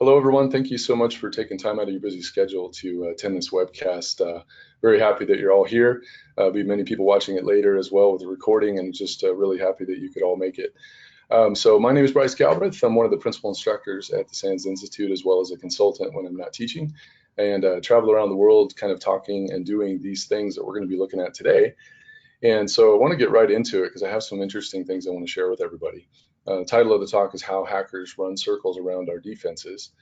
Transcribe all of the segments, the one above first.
Hello, everyone. Thank you so much for taking time out of your busy schedule to attend this webcast. Very happy that you're all here. Be many people watching it later as well with the recording, and just really happy that you could all make it. So my name is Bryce Galbraith. I'm one of the principal instructors at the SANS Institute, as well as a consultant when I'm not teaching, and travel around the world kind of talking and doing these things that we're going to be looking at today. And so I want to get right into it because I have some interesting things I want to share with everybody. The title of the talk is How Hackers Run Circles Around Our Defenses.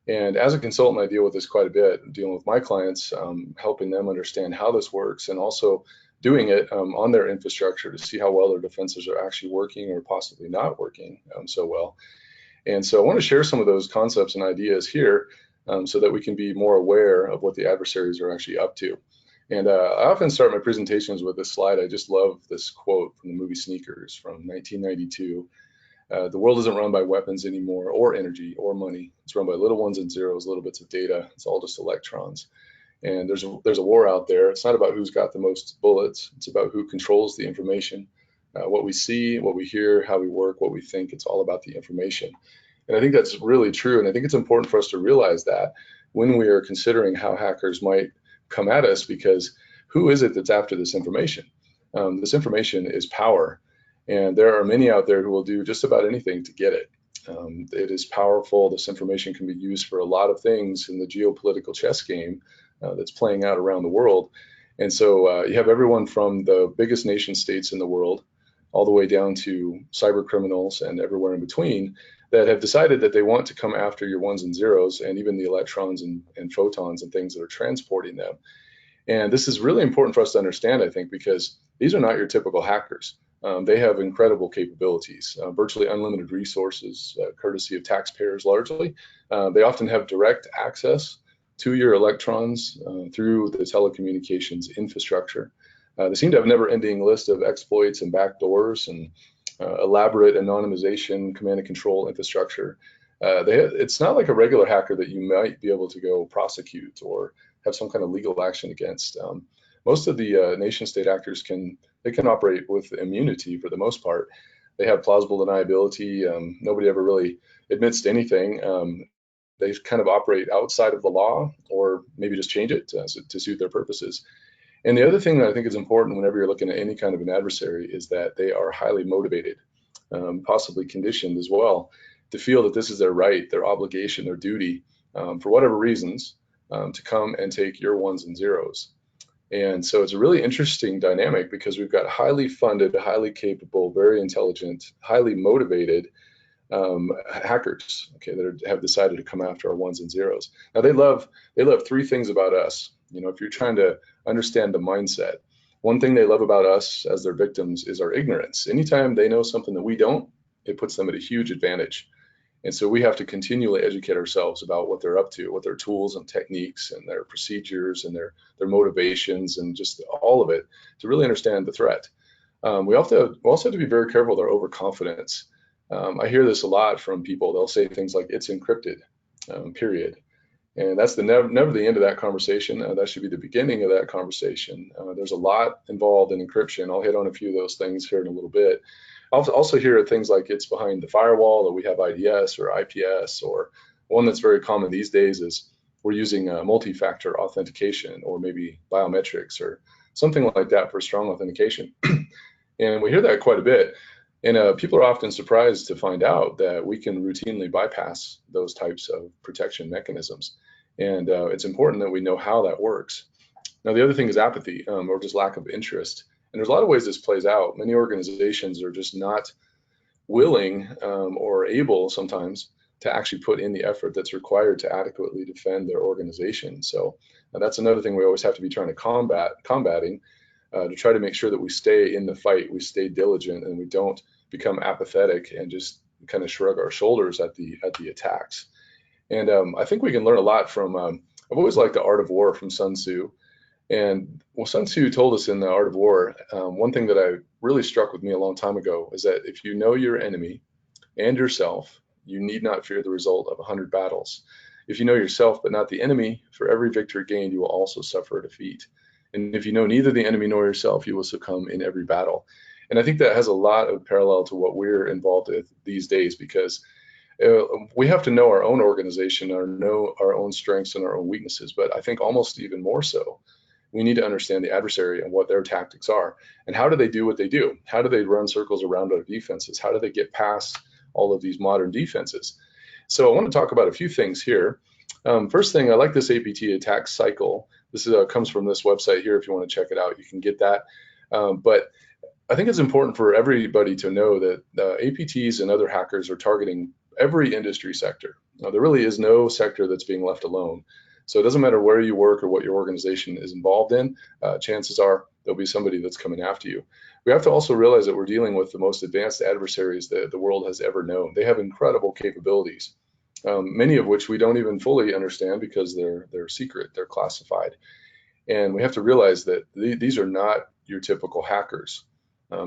And as a consultant, I deal with this quite a bit, dealing with my clients, helping them understand how this works, and also doing it on their infrastructure to see how well their defenses are actually working or possibly not working so well. And so I want to share some of those concepts and ideas here so that we can be more aware of what the adversaries are actually up to. And I often start my presentations with this slide. I just love this quote from the movie Sneakers from 1992. The world isn't run by weapons anymore, or energy, or money. It's run by little ones and zeros, little bits of data. It's all just electrons. And there's a war out there. It's not about who's got the most bullets. It's about who controls the information, what we see, what we hear, how we work, what we think. It's all about the information. And I think that's really true. And I think it's important for us to realize that when we are considering how hackers might come at us, because who is it that's after this information? This information is power. And there are many out there who will do just about anything to get it. It is powerful. This information can be used for a lot of things in the geopolitical chess game that's playing out around the world. And so you have everyone from the biggest nation states in the world all the way down to cyber criminals and everywhere in between that have decided that they want to come after your ones and zeros and even the electrons and photons and things that are transporting them. And this is really important for us to understand, I think, because these are not your typical hackers. They have incredible capabilities, virtually unlimited resources, courtesy of taxpayers largely. They often have direct access to your electrons through the telecommunications infrastructure. They seem to have a never-ending list of exploits and backdoors and elaborate anonymization, command and control infrastructure. It's not like a regular hacker that you might be able to go prosecute or have some kind of legal action against. Most of the nation-state actors can operate with immunity for the most part. They have plausible deniability. Nobody ever really admits to anything. They kind of operate outside of the law, or maybe just change it to suit their purposes. And the other thing that I think is important whenever you're looking at any kind of an adversary is that they are highly motivated, possibly conditioned as well, to feel that this is their right, their obligation, their duty, for whatever reasons, to come and take your ones and zeros. And so it's a really interesting dynamic because we've got highly funded, highly capable, very intelligent, highly motivated hackers, okay, that have decided to come after our ones and zeros. Now they love three things about us. You know, if you're trying to understand the mindset, one thing they love about us as their victims is our ignorance. Anytime they know something that we don't, it puts them at a huge advantage. And so we have to continually educate ourselves about what they're up to, what their tools and techniques and their procedures and their motivations and just all of it to really understand the threat. We also have to be very careful with our overconfidence. I hear this a lot from people. They'll say things like, it's encrypted, period. And that's never the end of that conversation. That should be the beginning of that conversation. There's a lot involved in encryption. I'll hit on a few of those things here in a little bit. I'll also hear things like it's behind the firewall, or we have IDS or IPS, or one that's very common these days is we're using multi-factor authentication, or maybe biometrics or something like that for strong authentication. And we hear that quite a bit. And people are often surprised to find out that we can routinely bypass those types of protection mechanisms. And it's important that we know how that works. Now, the other thing is apathy, or just lack of interest. And there's a lot of ways this plays out. Many organizations are just not willing or able sometimes to actually put in the effort that's required to adequately defend their organization. So that's another thing we always have to be trying to combating to try to make sure that we stay in the fight, we stay diligent, and we don't become apathetic and just kind of shrug our shoulders at the attacks. And I think we can learn a lot from, I've always liked The Art of War from Sun Tzu. And well, Sun Tzu told us in The Art of War, one thing that I really struck with me a long time ago is that if you know your enemy and yourself, you need not fear the result of 100 battles. If you know yourself but not the enemy, for every victory gained, you will also suffer a defeat. And if you know neither the enemy nor yourself, you will succumb in every battle. And I think that has a lot of parallel to what we're involved with these days, because we have to know our own organization, or know our own strengths and our own weaknesses, but I think almost even more so, we need to understand the adversary and what their tactics are, and how do they do what they do? How do they run circles around our defenses? How do they get past all of these modern defenses? So I want to talk about a few things here. First thing, I like this APT attack cycle. This comes from this website here. If you want to check it out, you can get that. But I think it's important for everybody to know that APTs and other hackers are targeting every industry sector. Now, there really is no sector that's being left alone. So it doesn't matter where you work or what your organization is involved in, chances are there'll be somebody that's coming after you. We have to also realize that we're dealing with the most advanced adversaries that the world has ever known. They have incredible capabilities, many of which we don't even fully understand because they're secret, they're classified. And we have to realize that these are not your typical hackers.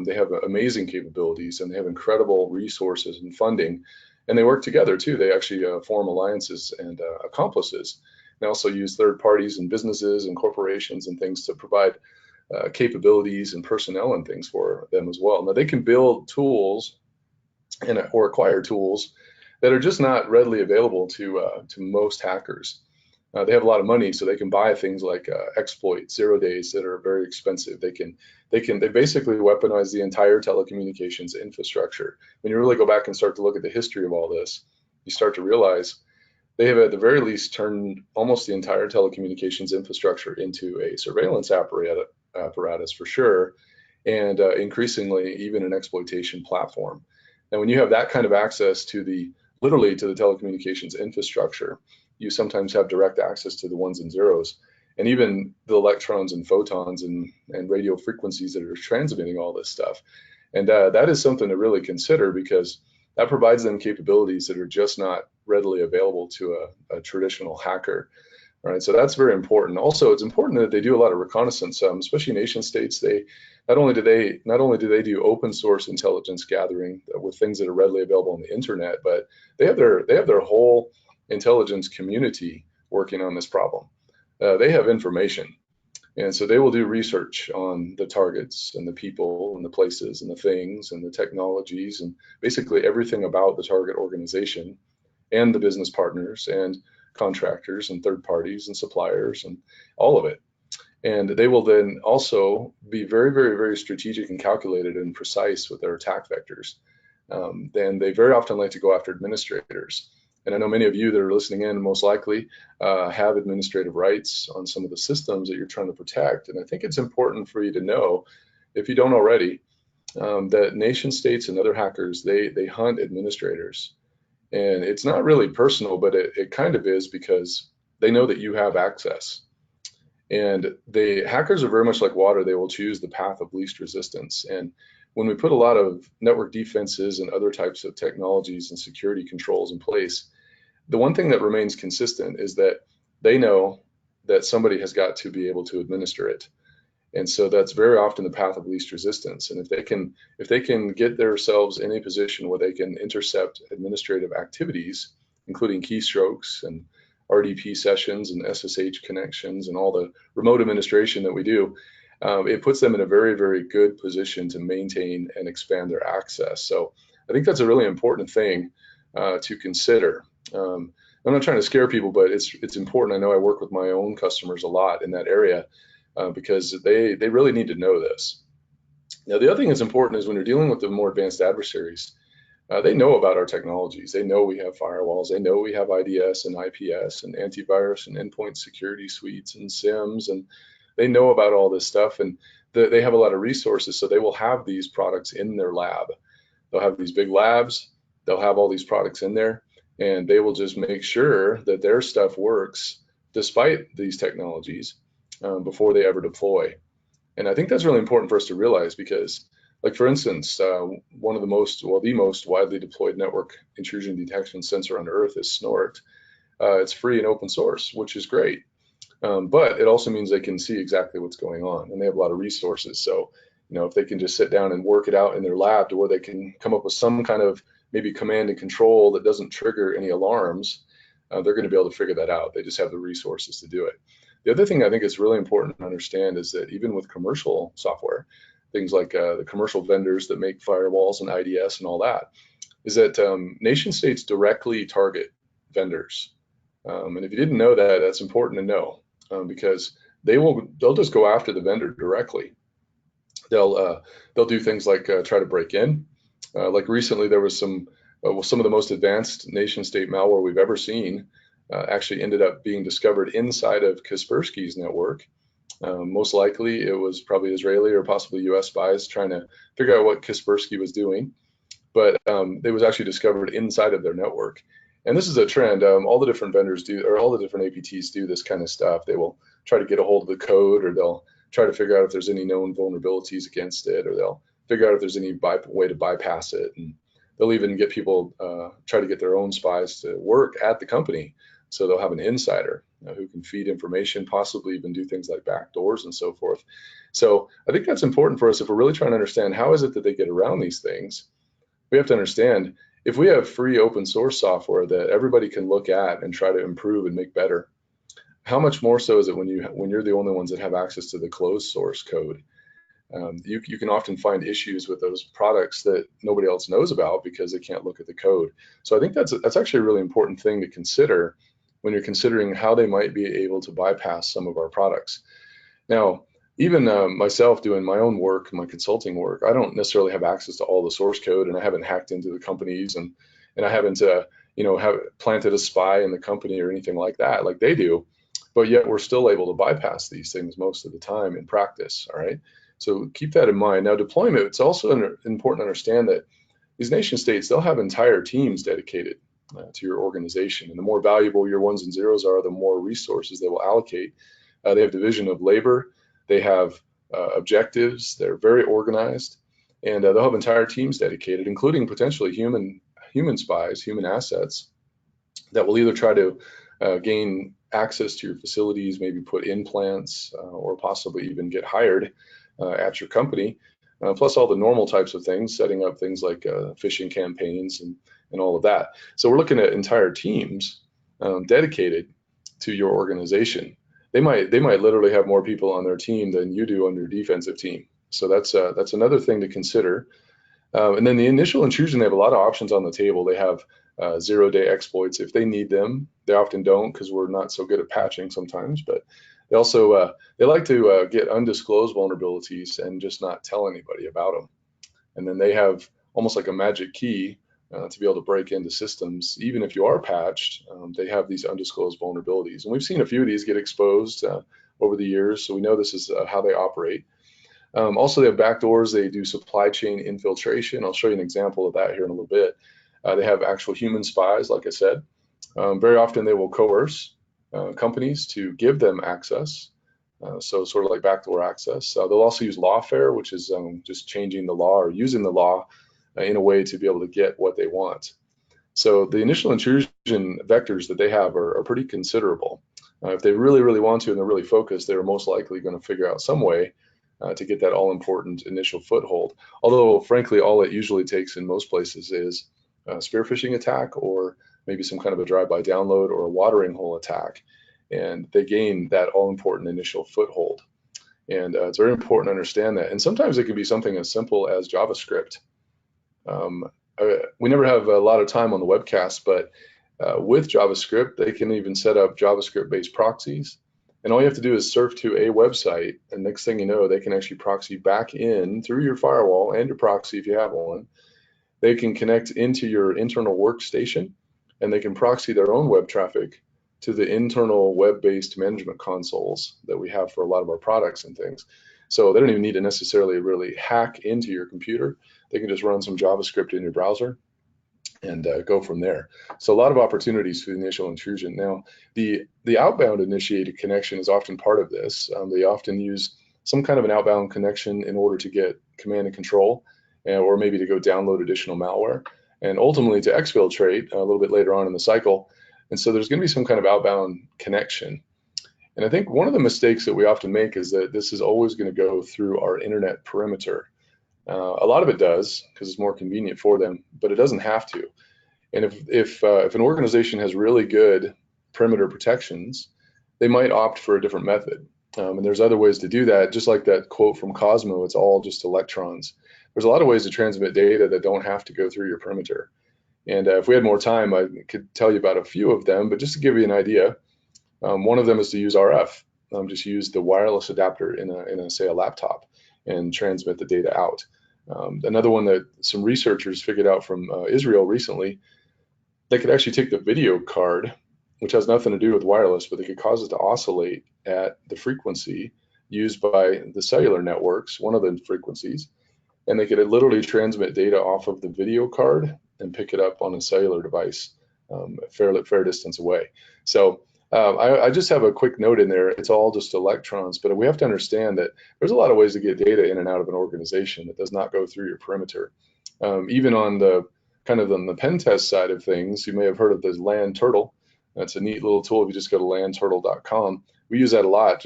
They have amazing capabilities, and they have incredible resources and funding, and they work together too. They actually form alliances and accomplices. They also use third parties and businesses and corporations and things to provide capabilities and personnel and things for them as well. Now, they can build tools or acquire tools that are just not readily available to most hackers. They have a lot of money, so they can buy things like exploits, 0 days that are very expensive. They basically weaponize the entire telecommunications infrastructure. When you really go back and start to look at the history of all this, you start to realize they have at the very least turned almost the entire telecommunications infrastructure into a surveillance apparatus for sure, and increasingly even an exploitation platform. And when you have that kind of access to literally to the telecommunications infrastructure, you sometimes have direct access to the ones and zeros, and even the electrons and photons and radio frequencies that are transmitting all this stuff. And that is something to really consider, because that provides them capabilities that are just not readily available to a traditional hacker. All right, so that's very important. Also, it's important that they do a lot of reconnaissance, especially nation states. They not only do they do open source intelligence gathering with things that are readily available on the internet, but they have their whole intelligence community working on this problem. They have information, and so they will do research on the targets and the people and the places and the things and the technologies and basically everything about the target organization and the business partners and contractors and third parties and suppliers and all of it. And they will then also be very, very, very strategic and calculated and precise with their attack vectors. Then they very often like to go after administrators. And I know many of you that are listening in most likely have administrative rights on some of the systems that you're trying to protect. And I think it's important for you to know, if you don't already, that nation states and other hackers, they hunt administrators. And it's not really personal, but it kind of is, because they know that you have access. And hackers are very much like water. They will choose the path of least resistance. And when we put a lot of network defenses and other types of technologies and security controls in place, the one thing that remains consistent is that they know that somebody has got to be able to administer it. And so that's very often the path of least resistance. And if they can get themselves in a position where they can intercept administrative activities, including keystrokes and RDP sessions and SSH connections and all the remote administration that we do, it puts them in a very, very good position to maintain and expand their access. So I think that's a really important thing to consider. I'm not trying to scare people, but it's important. I know I work with my own customers a lot in that area because they really need to know this. Now, the other thing that's important is when you're dealing with the more advanced adversaries, they know about our technologies. They know we have firewalls. They know we have IDS and IPS and antivirus and endpoint security suites and SIMs, and they know about all this stuff, and they have a lot of resources, so they will have these products in their lab. They'll have these big labs. They'll have all these products in there, and they will just make sure that their stuff works despite these technologies before they ever deploy. And I think that's really important for us to realize, because, like, for instance, one of the most widely deployed network intrusion detection sensor on Earth is Snort. It's free and open source, which is great. But it also means they can see exactly what's going on, and they have a lot of resources. So, if they can just sit down and work it out in their lab to where they can come up with some kind of maybe command and control that doesn't trigger any alarms, they're going to be able to figure that out. They just have the resources to do it. The other thing I think is really important to understand is that even with commercial software, things like the commercial vendors that make firewalls and IDS and all that, is that nation states directly target vendors. And if you didn't know that, that's important to know, because they'll just go after the vendor directly. They'll do things like try to break in. Like recently, there was some of the most advanced nation state malware we've ever seen. Actually ended up being discovered inside of Kaspersky's network. Most likely it was probably Israeli or possibly US spies trying to figure out what Kaspersky was doing, but it was actually discovered inside of their network. And this is a trend. All the different vendors do, or all the different APTs do this kind of stuff. They will try to get a hold of the code, or they'll try to figure out if there's any known vulnerabilities against it, or they'll figure out if there's any way to bypass it. And they'll even get people, try to get their own spies to work at the company. So they'll have an insider who can feed information, possibly even do things like backdoors and so forth. So I think that's important for us if we're really trying to understand how is it that they get around these things. We have to understand, if we have free open source software that everybody can look at and try to improve and make better, how much more so is it when you're the only ones that have access to the closed source code? You can often find issues with those products that nobody else knows about because they can't look at the code. So I think that's actually a really important thing to consider when you're considering how they might be able to bypass some of our products. Now, even myself doing my own work, my consulting work, I don't necessarily have access to all the source code, and I haven't hacked into the companies, and I haven't have planted a spy in the company or anything like that, like they do. But yet we're still able to bypass these things most of the time in practice. All right. So keep that in mind. Now, deployment, it's also important to understand that these nation states, they'll have entire teams dedicated to your organization. And the more valuable your ones and zeros are, the more resources they will allocate. They have division of labor. They have objectives. They're very organized. And they'll have entire teams dedicated, including potentially human spies, human assets, that will either try to gain access to your facilities, maybe put implants, or possibly even get hired at your company, plus all the normal types of things, setting up things like phishing campaigns and all of that. So we're looking at entire teams dedicated to your organization. They might literally have more people on their team than you do on your defensive team. So that's another thing to consider. And then the initial intrusion, they have a lot of options on the table. They have zero-day exploits if they need them. They often don't because we're not so good at patching sometimes, but they also they like to get undisclosed vulnerabilities and just not tell anybody about them. And then they have almost like a magic key to be able to break into systems. Even if you are patched, they have these undisclosed vulnerabilities. And we've seen a few of these get exposed over the years, so we know this is how they operate. Also, they have backdoors. They do supply chain infiltration. I'll show you an example of that here in a little bit. They have actual human spies, like I said. Very often they will coerce companies to give them access, so sort of like backdoor access. They'll also use lawfare, which is just changing the law or using the law in a way to be able to get what they want. So the initial intrusion vectors that they have are pretty considerable. If they really, really want to and they're really focused, they're most likely going to figure out some way to get that all-important initial foothold. Although, frankly, all it usually takes in most places is a spear phishing attack, or maybe some kind of a drive-by download or a watering hole attack, and they gain that all-important initial foothold. And it's very important to understand that. And sometimes it can be something as simple as JavaScript. We never have a lot of time on the webcast, but with JavaScript, they can even set up JavaScript-based proxies. And all you have to do is surf to a website, and next thing you know, they can actually proxy back in through your firewall and your proxy if you have one. They can connect into your internal workstation, and they can proxy their own web traffic to the internal web-based management consoles that we have for a lot of our products and things. So they don't even need to necessarily really hack into your computer. They can just run some JavaScript in your browser and go from there. So a lot of opportunities for the initial intrusion. Now, the outbound initiated connection is often part of this. They often use some kind of an outbound connection in order to get command and control, or maybe to go download additional malware, and ultimately to exfiltrate a little bit later on in the cycle. And so there's going to be some kind of outbound connection. And I think one of the mistakes that we often make is that this is always going to go through our internet perimeter. A lot of it does because it's more convenient for them, but it doesn't have to. And if an organization has really good perimeter protections, they might opt for a different method. And there's other ways to do that, just like that quote from Cosmo, it's all just electrons. There's a lot of ways to transmit data that don't have to go through your perimeter. And if we had more time, I could tell you about a few of them, but just to give you an idea, one of them is to use RF. Just use the wireless adapter in a say a laptop and transmit the data out. Another one that some researchers figured out from Israel recently, they could actually take the video card, which has nothing to do with wireless, but they could cause it to oscillate at the frequency used by the cellular networks, one of the frequencies, and they could literally transmit data off of the video card and pick it up on a cellular device a fair distance away. So I just have a quick note in there. It's all just electrons, but we have to understand that there's a lot of ways to get data in and out of an organization that does not go through your perimeter. Even on the kind of on the pen test side of things, you may have heard of the land turtle. That's a neat little tool. If you just go to landturtle.com, we use that a lot.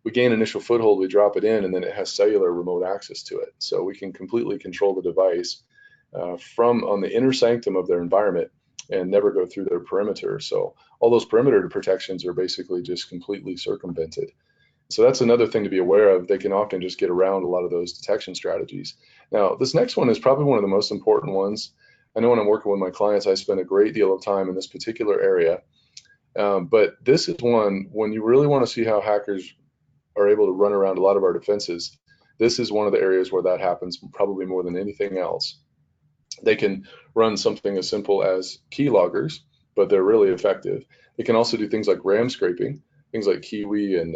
We gain initial foothold, we drop it in, and then it has cellular remote access to it. So we can completely control the device from on the inner sanctum of their environment and never go through their perimeter. So all those perimeter protections are basically just completely circumvented. So that's another thing to be aware of. They can often just get around a lot of those detection strategies. Now, this next one is probably one of the most important ones. I know when I'm working with my clients, I spend a great deal of time in this particular area. But this is one, when you really want to see how hackers are able to run around a lot of our defenses, this is one of the areas where that happens probably more than anything else. They can run something as simple as keyloggers, but they're really effective. They can also do things like RAM scraping, things like Kiwi and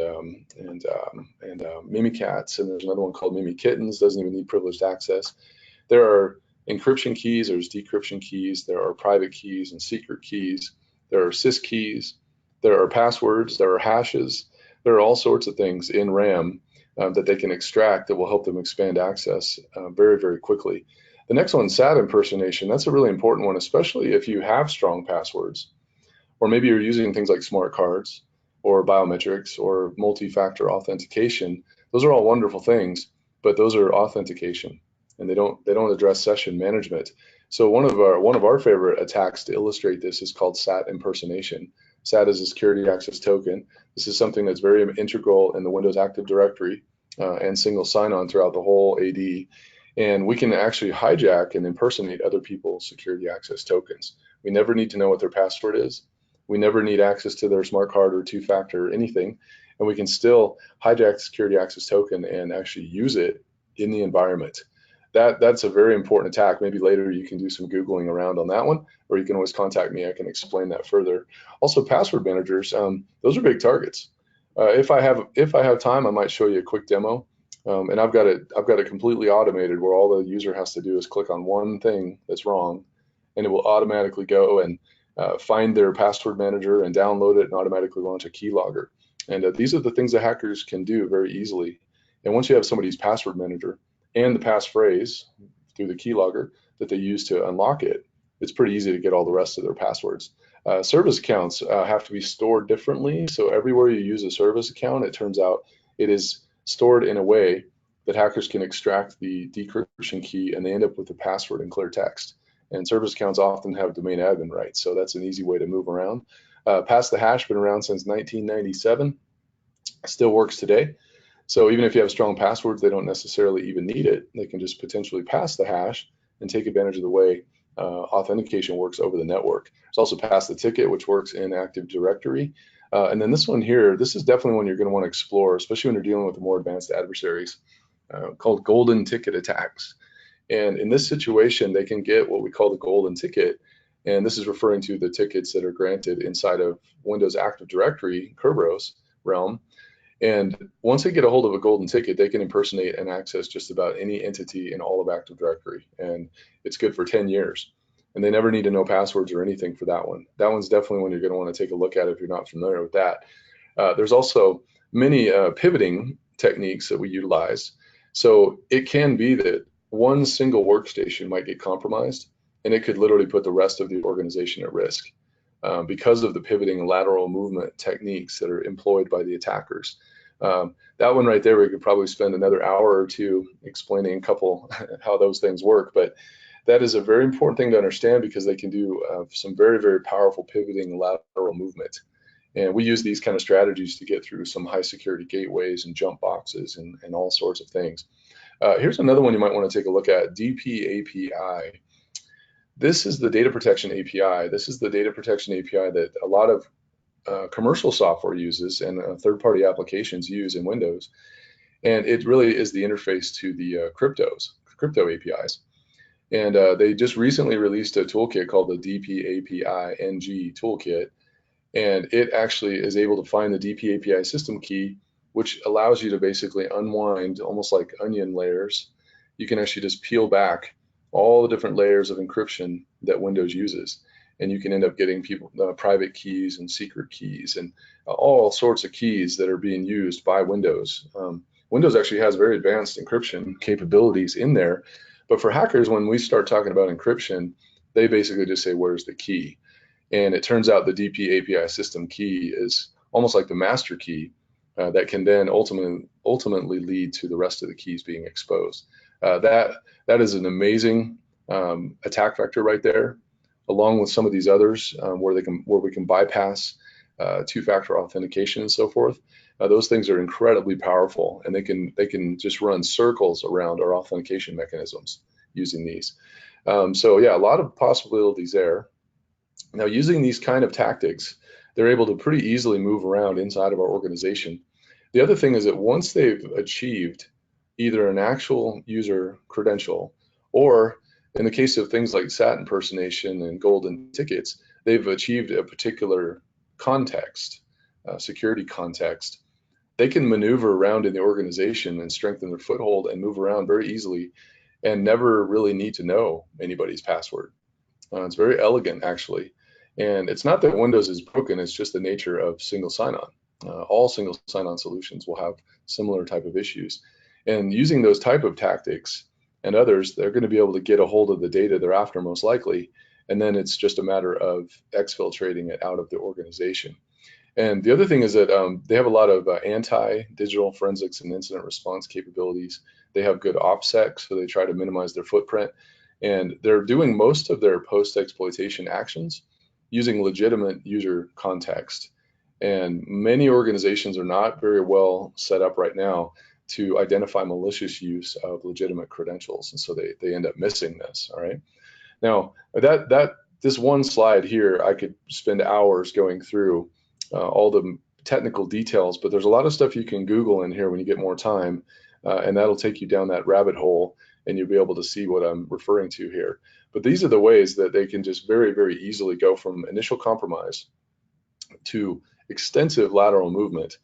Mimikatz, and there's another one called Mimikittens, doesn't even need privileged access. There are encryption keys, there's decryption keys, there are private keys and secret keys, there are sys keys, there are passwords, there are hashes, there are all sorts of things in RAM that they can extract that will help them expand access very, very quickly. The next one, SAT impersonation, that's a really important one, especially if you have strong passwords, or maybe you're using things like smart cards or biometrics or multi-factor authentication. Those are all wonderful things, but those are authentication, and they don't address session management. So one of our favorite attacks to illustrate this is called SAT impersonation. SAT is a security access token. This is something that's very integral in the Windows Active Directory and single sign-on throughout the whole AD. And we can actually hijack and impersonate other people's security access tokens. We never need to know what their password is. We never need access to their smart card or two-factor or anything. And we can still hijack the security access token and actually use it in the environment. That's a very important attack. Maybe later you can do some Googling around on that one, or you can always contact me. I can explain that further. Also, password managers, those are big targets. If I have time, I might show you a quick demo. And I've got it completely automated where all the user has to do is click on one thing that's wrong, and it will automatically go and find their password manager and download it and automatically launch a keylogger. And these are the things that hackers can do very easily. And once you have somebody's password manager and the passphrase through the keylogger that they use to unlock it, it's pretty easy to get all the rest of their passwords. Service accounts have to be stored differently. So everywhere you use a service account, it turns out it is stored in a way that hackers can extract the decryption key and they end up with the password in clear text. And service accounts often have domain admin rights, so that's an easy way to move around. Pass the hash, been around since 1997, still works today. So even if you have strong passwords, they don't necessarily even need it. They can just potentially pass the hash and take advantage of the way authentication works over the network. There's also pass the ticket, which works in Active Directory. And then this one here, this is definitely one you're going to want to explore, especially when you're dealing with the more advanced adversaries, called golden ticket attacks. And in this situation, they can get what we call the golden ticket. And this is referring to the tickets that are granted inside of Windows Active Directory, Kerberos realm. And once they get a hold of a golden ticket, they can impersonate and access just about any entity in all of Active Directory. And it's good for 10 years. And they never need to know passwords or anything for that one. That one's definitely one you're going to want to take a look at if you're not familiar with that. There's also many pivoting techniques that we utilize. So it can be that one single workstation might get compromised, and it could literally put the rest of the organization at risk because of the pivoting and lateral movement techniques that are employed by the attackers. That one right there, we could probably spend another hour or two explaining a couple how those things work, but that is a very important thing to understand because they can do some very, very powerful pivoting and lateral movement. And we use these kind of strategies to get through some high security gateways and jump boxes and all sorts of things. Here's another one you might want to take a look at, DPAPI. this is the data protection API. This is the data protection API that a lot of commercial software uses and third-party applications use in Windows. And it really is the interface to the crypto APIs. And they just recently released a toolkit called the DPAPI NG toolkit. And it actually is able to find the DPAPI system key, which allows you to basically unwind, almost like onion layers. You can actually just peel back all the different layers of encryption that Windows uses. And you can end up getting people private keys and secret keys and all sorts of keys that are being used by Windows. Windows actually has very advanced encryption capabilities in there. But for hackers, when we start talking about encryption, they basically just say, where's the key? And it turns out the DPAPI system key is almost like the master key that can then ultimately lead to the rest of the keys being exposed. That is an amazing attack vector right there, along with some of these others where we can bypass two-factor authentication and so forth. Those things are incredibly powerful, and they can just run circles around our authentication mechanisms using these. So yeah, a lot of possibilities there. Now, using these kind of tactics, they're able to pretty easily move around inside of our organization. The other thing is that once they've achieved either an actual user credential, or in the case of things like SAT impersonation and golden tickets, they've achieved a particular context, security context. They can maneuver around in the organization and strengthen their foothold and move around very easily and never really need to know anybody's password. It's very elegant, actually. And it's not that Windows is broken, it's just the nature of single sign-on. All single sign-on solutions will have similar type of issues. And using those type of tactics and others, they're going to be able to get a hold of the data they're after most likely. And then it's just a matter of exfiltrating it out of the organization. And the other thing is that they have a lot of anti-digital forensics and incident response capabilities. They have good OPSEC, so they try to minimize their footprint. And they're doing most of their post-exploitation actions using legitimate user context. And many organizations are not very well set up right now to identify malicious use of legitimate credentials. And so they end up missing this, all right? Now, this one slide here, I could spend hours going through all the technical details, but there's a lot of stuff you can Google in here when you get more time, and that'll take you down that rabbit hole, and you'll be able to see what I'm referring to here. But these are the ways that they can just very, very easily go from initial compromise to extensive lateral movement.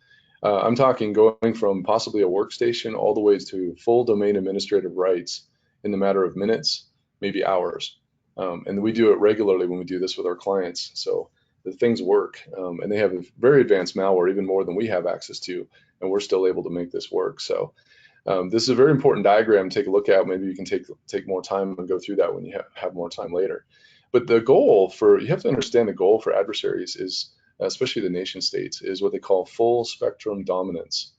I'm talking going from possibly a workstation all the way to full domain administrative rights in the matter of minutes, maybe hours. And we do it regularly when we do this with our clients. So the things work, and they have a very advanced malware, even more than we have access to, and we're still able to make this work. So this is a very important diagram to take a look at. Maybe you can take more time and go through that when you have more time later. But the goal you have to understand the goal for adversaries is, especially the nation states, is what they call full spectrum dominance.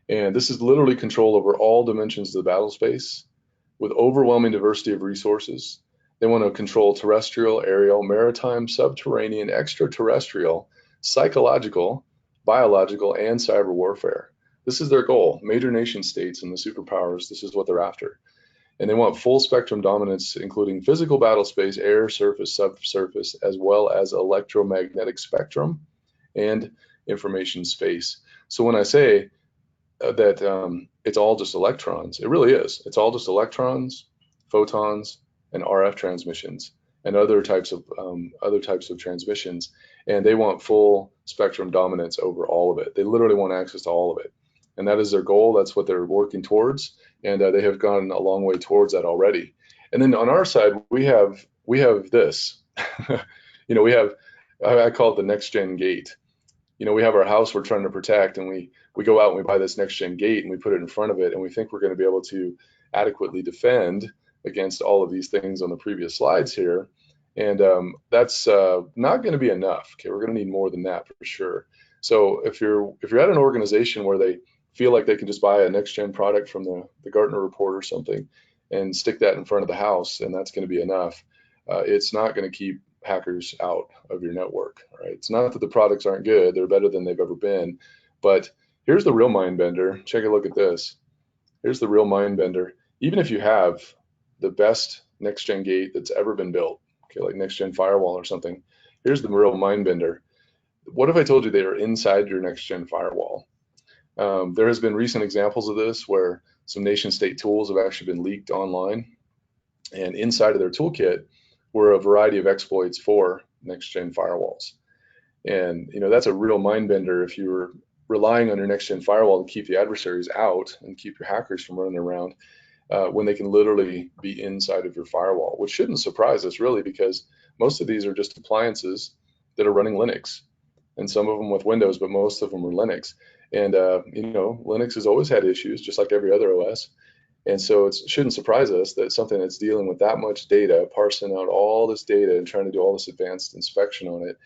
And this is literally control over all dimensions of the battle space with overwhelming diversity of resources. They want to control terrestrial, aerial, maritime, subterranean, extraterrestrial, psychological, biological, and cyber warfare. This is their goal. Major nation states and the superpowers, this is what they're after. And they want full spectrum dominance, including physical battle space, air, surface, subsurface, as well as electromagnetic spectrum and information space. So when I say that it's all just electrons, it really is. It's all just electrons, photons, and RF transmissions and other types of transmissions. And they want full spectrum dominance over all of it. They literally want access to all of it. And that is their goal. That's what they're working towards. And they have gone a long way towards that already. And then on our side, we have this. You know, I call it the next gen gate. You know, we have our house we're trying to protect, and we go out and we buy this next gen gate and we put it in front of it, and we think we're going to be able to adequately defend against all of these things on the previous slides here. And that's not going to be enough. Okay, we're going to need more than that for sure. So if you're at an organization where they feel like they can just buy a next-gen product from the Gartner report or something and stick that in front of the house, and that's going to be enough, it's not going to keep hackers out of your network. Right? It's not that the products aren't good. They're better than they've ever been. But here's the real mind bender. Take a look at this. Here's the real mind bender. Even if you have the best next-gen gate that's ever been built, okay, like Next-Gen Firewall or something. Here's the real mind bender. What if I told you they are inside your Next-Gen Firewall? There has been recent examples of this where some nation-state tools have actually been leaked online, and inside of their toolkit were a variety of exploits for Next-Gen Firewalls. And that's a real mind bender if you're relying on your Next-Gen Firewall to keep the adversaries out and keep your hackers from running around when they can literally be inside of your firewall, which shouldn't surprise us really, because most of these are just appliances that are running Linux, and some of them with Windows, but most of them are Linux. And Linux has always had issues, just like every other OS. And so it shouldn't surprise us that something that's dealing with that much data, parsing out all this data and trying to do all this advanced inspection on it,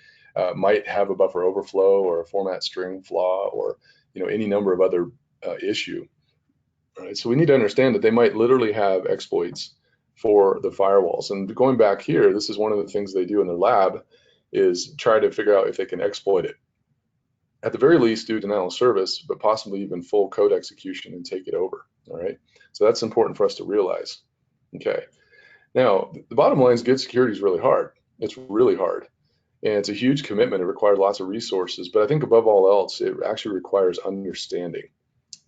might have a buffer overflow or a format string flaw or any number of other issue. All right, so we need to understand that they might literally have exploits for the firewalls. And going back here, this is one of the things they do in their lab, is try to figure out if they can exploit it. At the very least, do denial of service, but possibly even full code execution and take it over. All right, so that's important for us to realize. Okay, now the bottom line is good security is really hard. It's really hard, and it's a huge commitment. It requires lots of resources, but I think above all else, it actually requires understanding.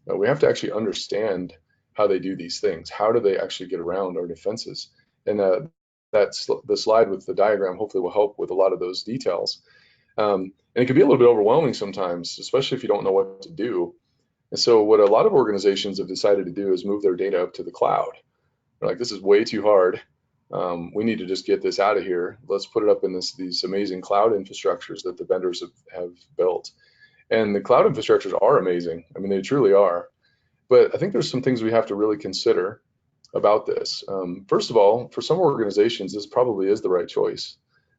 We have to actually understand how they do these things. How do they actually get around our defenses? And that's the slide with the diagram hopefully will help with a lot of those details. And it can be a little bit overwhelming sometimes, especially if you don't know what to do. And so what a lot of organizations have decided to do is move their data up to the cloud. They're like, this is way too hard. We need to just get this out of here. Let's put it up in these amazing cloud infrastructures that the vendors have built. And the cloud infrastructures are amazing. I mean, they truly are. But I think there's some things we have to really consider about this. First of all, for some organizations, this probably is the right choice.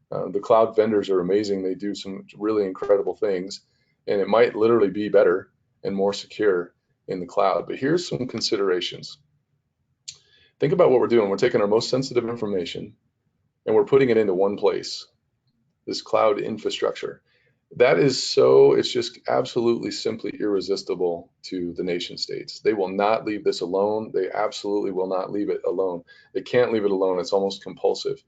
The cloud vendors are amazing. They do some really incredible things, and it might literally be better and more secure in the cloud. But here's some considerations. Think about what we're doing. We're taking our most sensitive information and we're putting it into one place, this cloud infrastructure. That is it's just absolutely simply irresistible to the nation states. They will not leave this alone. They absolutely will not leave it alone. They can't leave it alone. It's almost compulsive.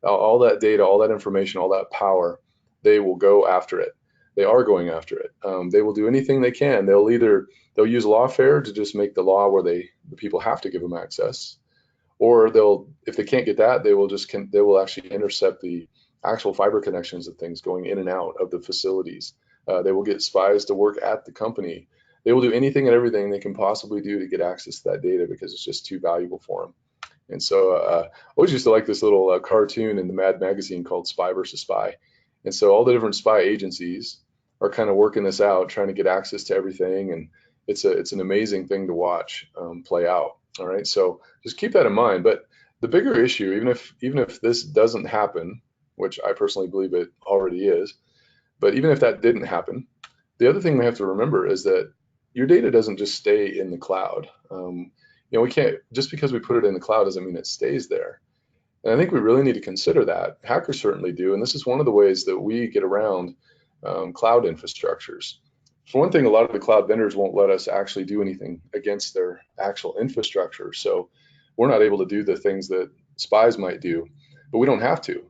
All that data, all that information, all that power, they will go after it. They are going after it. They will do anything they can. They'll use lawfare to just make the law where the people have to give them access, or if they can't get that, they will actually intercept the actual fiber connections of things going in and out of the facilities. They will get spies to work at the company. They will do anything and everything they can possibly do to get access to that data because it's just too valuable for them. And so I always used to like this little cartoon in the Mad magazine called Spy versus Spy. And so all the different spy agencies are kind of working this out, trying to get access to everything. And it's an amazing thing to watch play out. All right, so just keep that in mind. But the bigger issue, even if this doesn't happen, which I personally believe it already is, but even if that didn't happen, the other thing we have to remember is that your data doesn't just stay in the cloud. We can't, just because we put it in the cloud doesn't mean it stays there. And I think we really need to consider that. Hackers certainly do, and this is one of the ways that we get around cloud infrastructures. For one thing, a lot of the cloud vendors won't let us actually do anything against their actual infrastructure. So we're not able to do the things that spies might do, but we don't have to.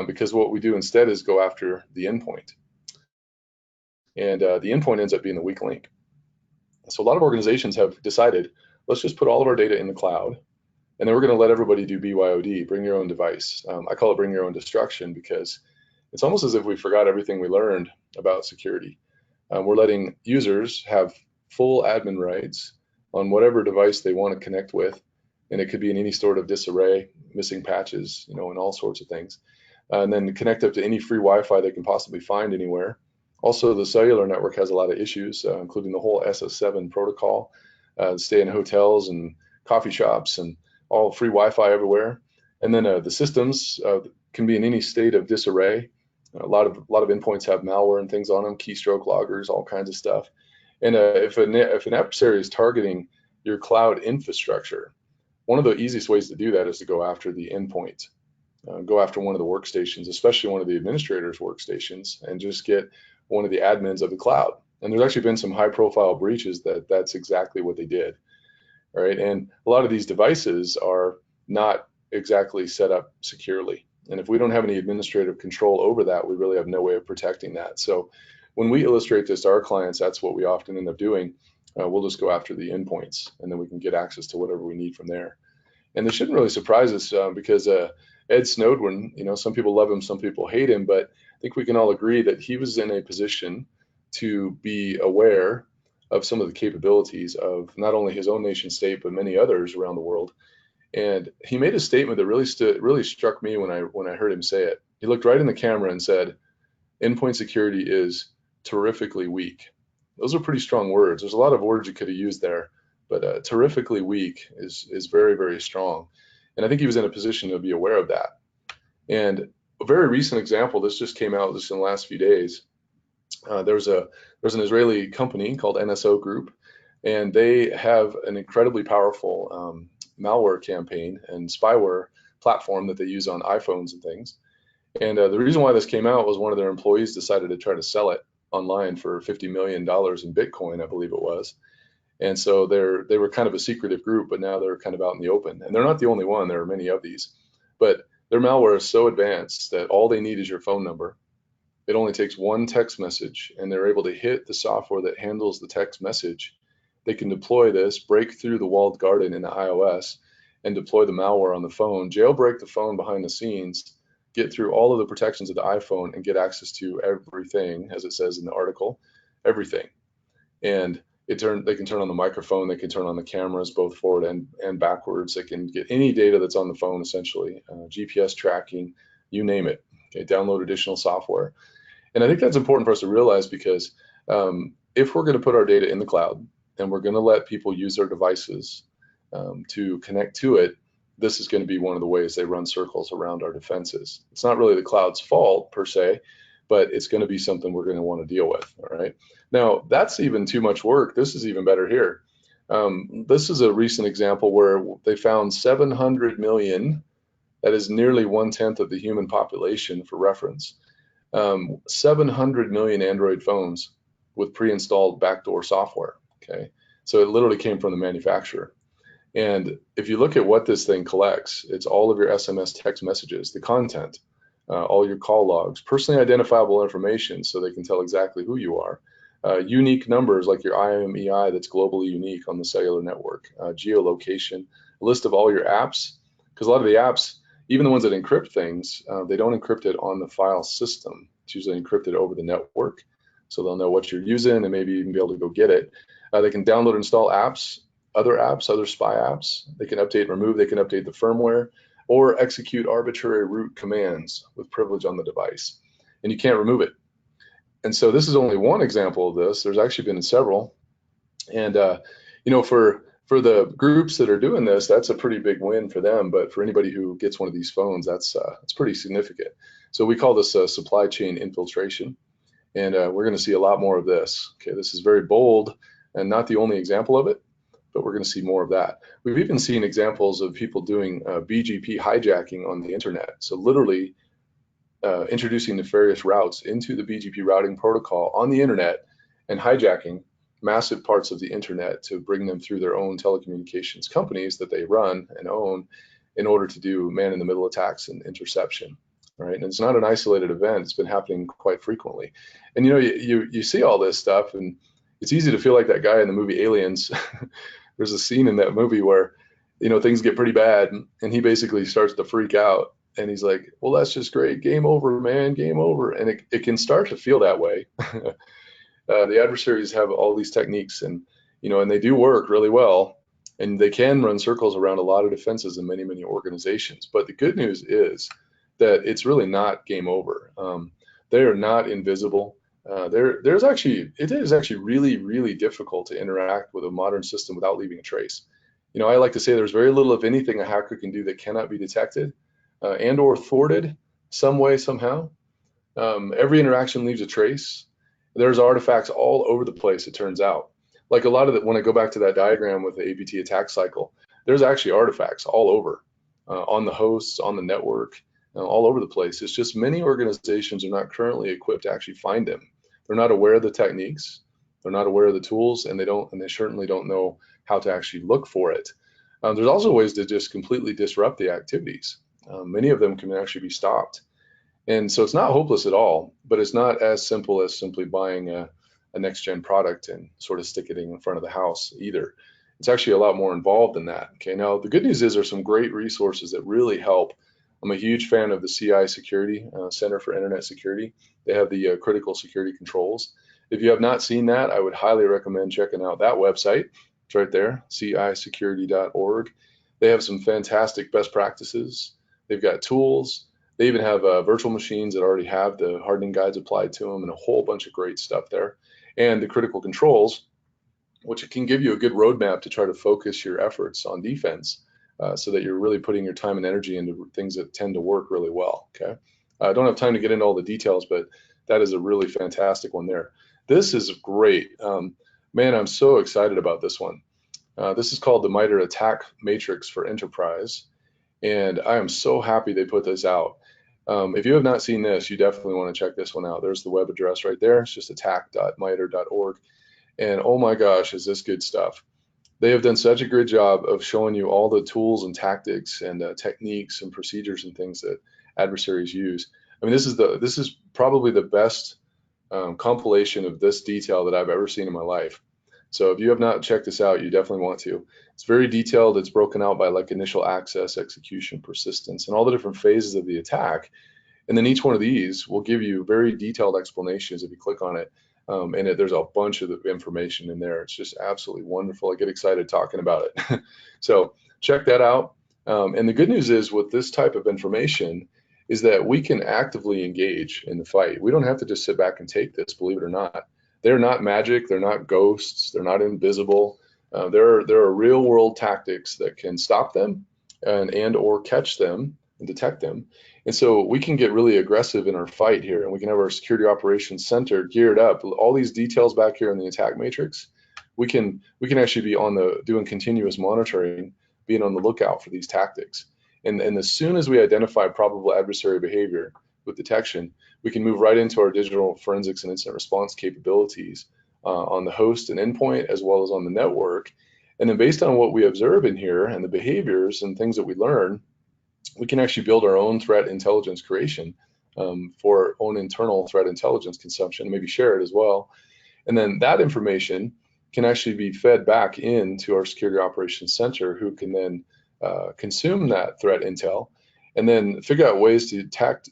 Because what we do instead is go after the endpoint. And the endpoint ends up being the weak link. So a lot of organizations have decided, let's just put all of our data in the cloud, and then we're going to let everybody do BYOD, bring your own device. I call it bring your own destruction because it's almost as if we forgot everything we learned about security. We're letting users have full admin rights on whatever device they want to connect with, and it could be in any sort of disarray, missing patches, and all sorts of things. And then connect up to any free Wi-Fi they can possibly find anywhere. Also, the cellular network has a lot of issues, including the whole SS7 protocol, stay in hotels and coffee shops and all free Wi-Fi everywhere. And then the systems can be in any state of disarray. A lot of endpoints have malware and things on them, keystroke loggers, all kinds of stuff. And if an adversary is targeting your cloud infrastructure, one of the easiest ways to do that is to go after the endpoint. Go after one of the workstations, especially one of the administrators' workstations, and just get one of the admins of the cloud. And there's actually been some high-profile breaches that's exactly what they did. All right, and a lot of these devices are not exactly set up securely. And if we don't have any administrative control over that, we really have no way of protecting that. So when we illustrate this to our clients, that's what we often end up doing. We'll just go after the endpoints, and then we can get access to whatever we need from there. And this shouldn't really surprise us because Ed Snowden, some people love him, some people hate him, but I think we can all agree that he was in a position to be aware of some of the capabilities of not only his own nation state, but many others around the world. And he made a statement that really struck me when I heard him say it. He looked right in the camera and said, "Endpoint security is terrifically weak." Those are pretty strong words. There's a lot of words you could have used there, but terrifically weak is very, very strong. And I think he was in a position to be aware of that. And a very recent example, this just came out just in the last few days. There's an Israeli company called NSO Group, and they have an incredibly powerful malware campaign and spyware platform that they use on iPhones and things. And the reason why this came out was one of their employees decided to try to sell it online for $50 million in Bitcoin, I believe it was. And so they were kind of a secretive group, but now they're kind of out in the open. And they're not the only one. There are many of these. But their malware is so advanced that all they need is your phone number. It only takes one text message, and they're able to hit the software that handles the text message. They can deploy this, break through the walled garden in iOS, and deploy the malware on the phone, jailbreak the phone behind the scenes, get through all of the protections of the iPhone, and get access to everything, as it says in the article, everything. And they can turn on the microphone, they can turn on the cameras, both forward and backwards. They can get any data that's on the phone, essentially, GPS tracking, you name it. Okay, download additional software. And I think that's important for us to realize because if we're going to put our data in the cloud and we're going to let people use their devices to connect to it, this is going to be one of the ways they run circles around our defenses. It's not really the cloud's fault per se, but it's going to be something we're going to want to deal with. All right. Now, that's even too much work. This is even better here. This is a recent example where they found 700 million. That is nearly 1/10 of the human population, for reference. 700 million Android phones with pre-installed backdoor software. Okay, so it literally came from the manufacturer. And if you look at what this thing collects, it's all of your SMS text messages, the content, all your call logs, personally identifiable information, so they can tell exactly who you are. Unique numbers like your IMEI that's globally unique on the cellular network, geolocation, a list of all your apps, because a lot of the apps, even the ones that encrypt things, they don't encrypt it on the file system. It's usually encrypted over the network, so they'll know what you're using and maybe even be able to go get it. They can download and install apps, other spy apps. They can update, remove, they can update the firmware, or execute arbitrary root commands with privilege on the device. And you can't remove it. And so this is only one example of this. There's actually been several. And for the groups that are doing this, that's a pretty big win for them. But for anybody who gets one of these phones, that's pretty significant. So we call this supply chain infiltration. And we're going to see a lot more of this. Okay, this is very bold and not the only example of it, but we're going to see more of that. We've even seen examples of people doing BGP hijacking on the internet. So literally introducing nefarious routes into the BGP routing protocol on the internet and hijacking massive parts of the internet to bring them through their own telecommunications companies that they run and own in order to do man-in-the-middle attacks and interception. Right? And it's not an isolated event. It's been happening quite frequently. And you see all this stuff, and it's easy to feel like that guy in the movie Aliens. There's a scene in that movie where things get pretty bad, and he basically starts to freak out, and he's like, "Well, that's just great. Game over, man. Game over." And it can start to feel that way. The adversaries have all these techniques, and they do work really well, and they can run circles around a lot of defenses in many, many organizations. But the good news is that it's really not game over. They are not invisible. It is actually really, really difficult to interact with a modern system without leaving a trace. I like to say there's very little, if anything, a hacker can do that cannot be detected and or thwarted some way, somehow. Every interaction leaves a trace. There's artifacts all over the place, it turns out. Like a lot of when I go back to that diagram with the APT attack cycle, there's actually artifacts all over, on the hosts, on the network, all over the place. It's just many organizations are not currently equipped to actually find them. They're not aware of the techniques, they're not aware of the tools, and they certainly don't know how to actually look for it. There's also ways to just completely disrupt the activities. Many of them can actually be stopped. And so it's not hopeless at all, but it's not as simple as simply buying a next-gen product and sort of sticking it in front of the house either. It's actually a lot more involved than that. Okay, now the good news is there's some great resources that really help. I'm a huge fan of the CI Security, Center for Internet Security. They have the critical security controls. If you have not seen that, I would highly recommend checking out that website. It's right there, cisecurity.org. They have some fantastic best practices. They've got tools. They even have virtual machines that already have the hardening guides applied to them and a whole bunch of great stuff there. And the critical controls, which can give you a good roadmap to try to focus your efforts on defense so that you're really putting your time and energy into things that tend to work really well, okay? I don't have time to get into all the details, but that is a really fantastic one there. This is great. Man, I'm so excited about this one. This is called the MIBR Attack Matrix for Enterprise, and I am so happy they put this out. If you have not seen this, you definitely want to check this one out. There's the web address right there. It's just attack.mibr.org. And oh my gosh, is this good stuff. They have done such a good job of showing you all the tools and tactics and techniques and procedures and things that adversaries use. I mean, this is probably the best compilation of this detail that I've ever seen in my life. So if you have not checked this out, you definitely want to. It's very detailed. It's broken out by like initial access, execution, persistence, and all the different phases of the attack. And then each one of these will give you very detailed explanations if you click on it. There's a bunch of information in there. It's just absolutely wonderful. I get excited talking about it. So check that out. And the good news is with this type of information is that we can actively engage in the fight. We don't have to just sit back and take this, believe it or not. They're not magic. They're not ghosts. They're not invisible. There are real world tactics that can stop them and or catch them and detect them. And so we can get really aggressive in our fight here, and we can have our security operations center geared up. All these details back here in the attack matrix, we can actually be doing continuous monitoring, being on the lookout for these tactics. And as soon as we identify probable adversary behavior with detection, we can move right into our digital forensics and incident response capabilities on the host and endpoint, as well as on the network. And then based on what we observe in here and the behaviors and things that we learn, we can actually build our own threat intelligence creation for our own internal threat intelligence consumption, maybe share it as well. And then that information can actually be fed back into our security operations center, who can then consume that threat intel and then figure out ways to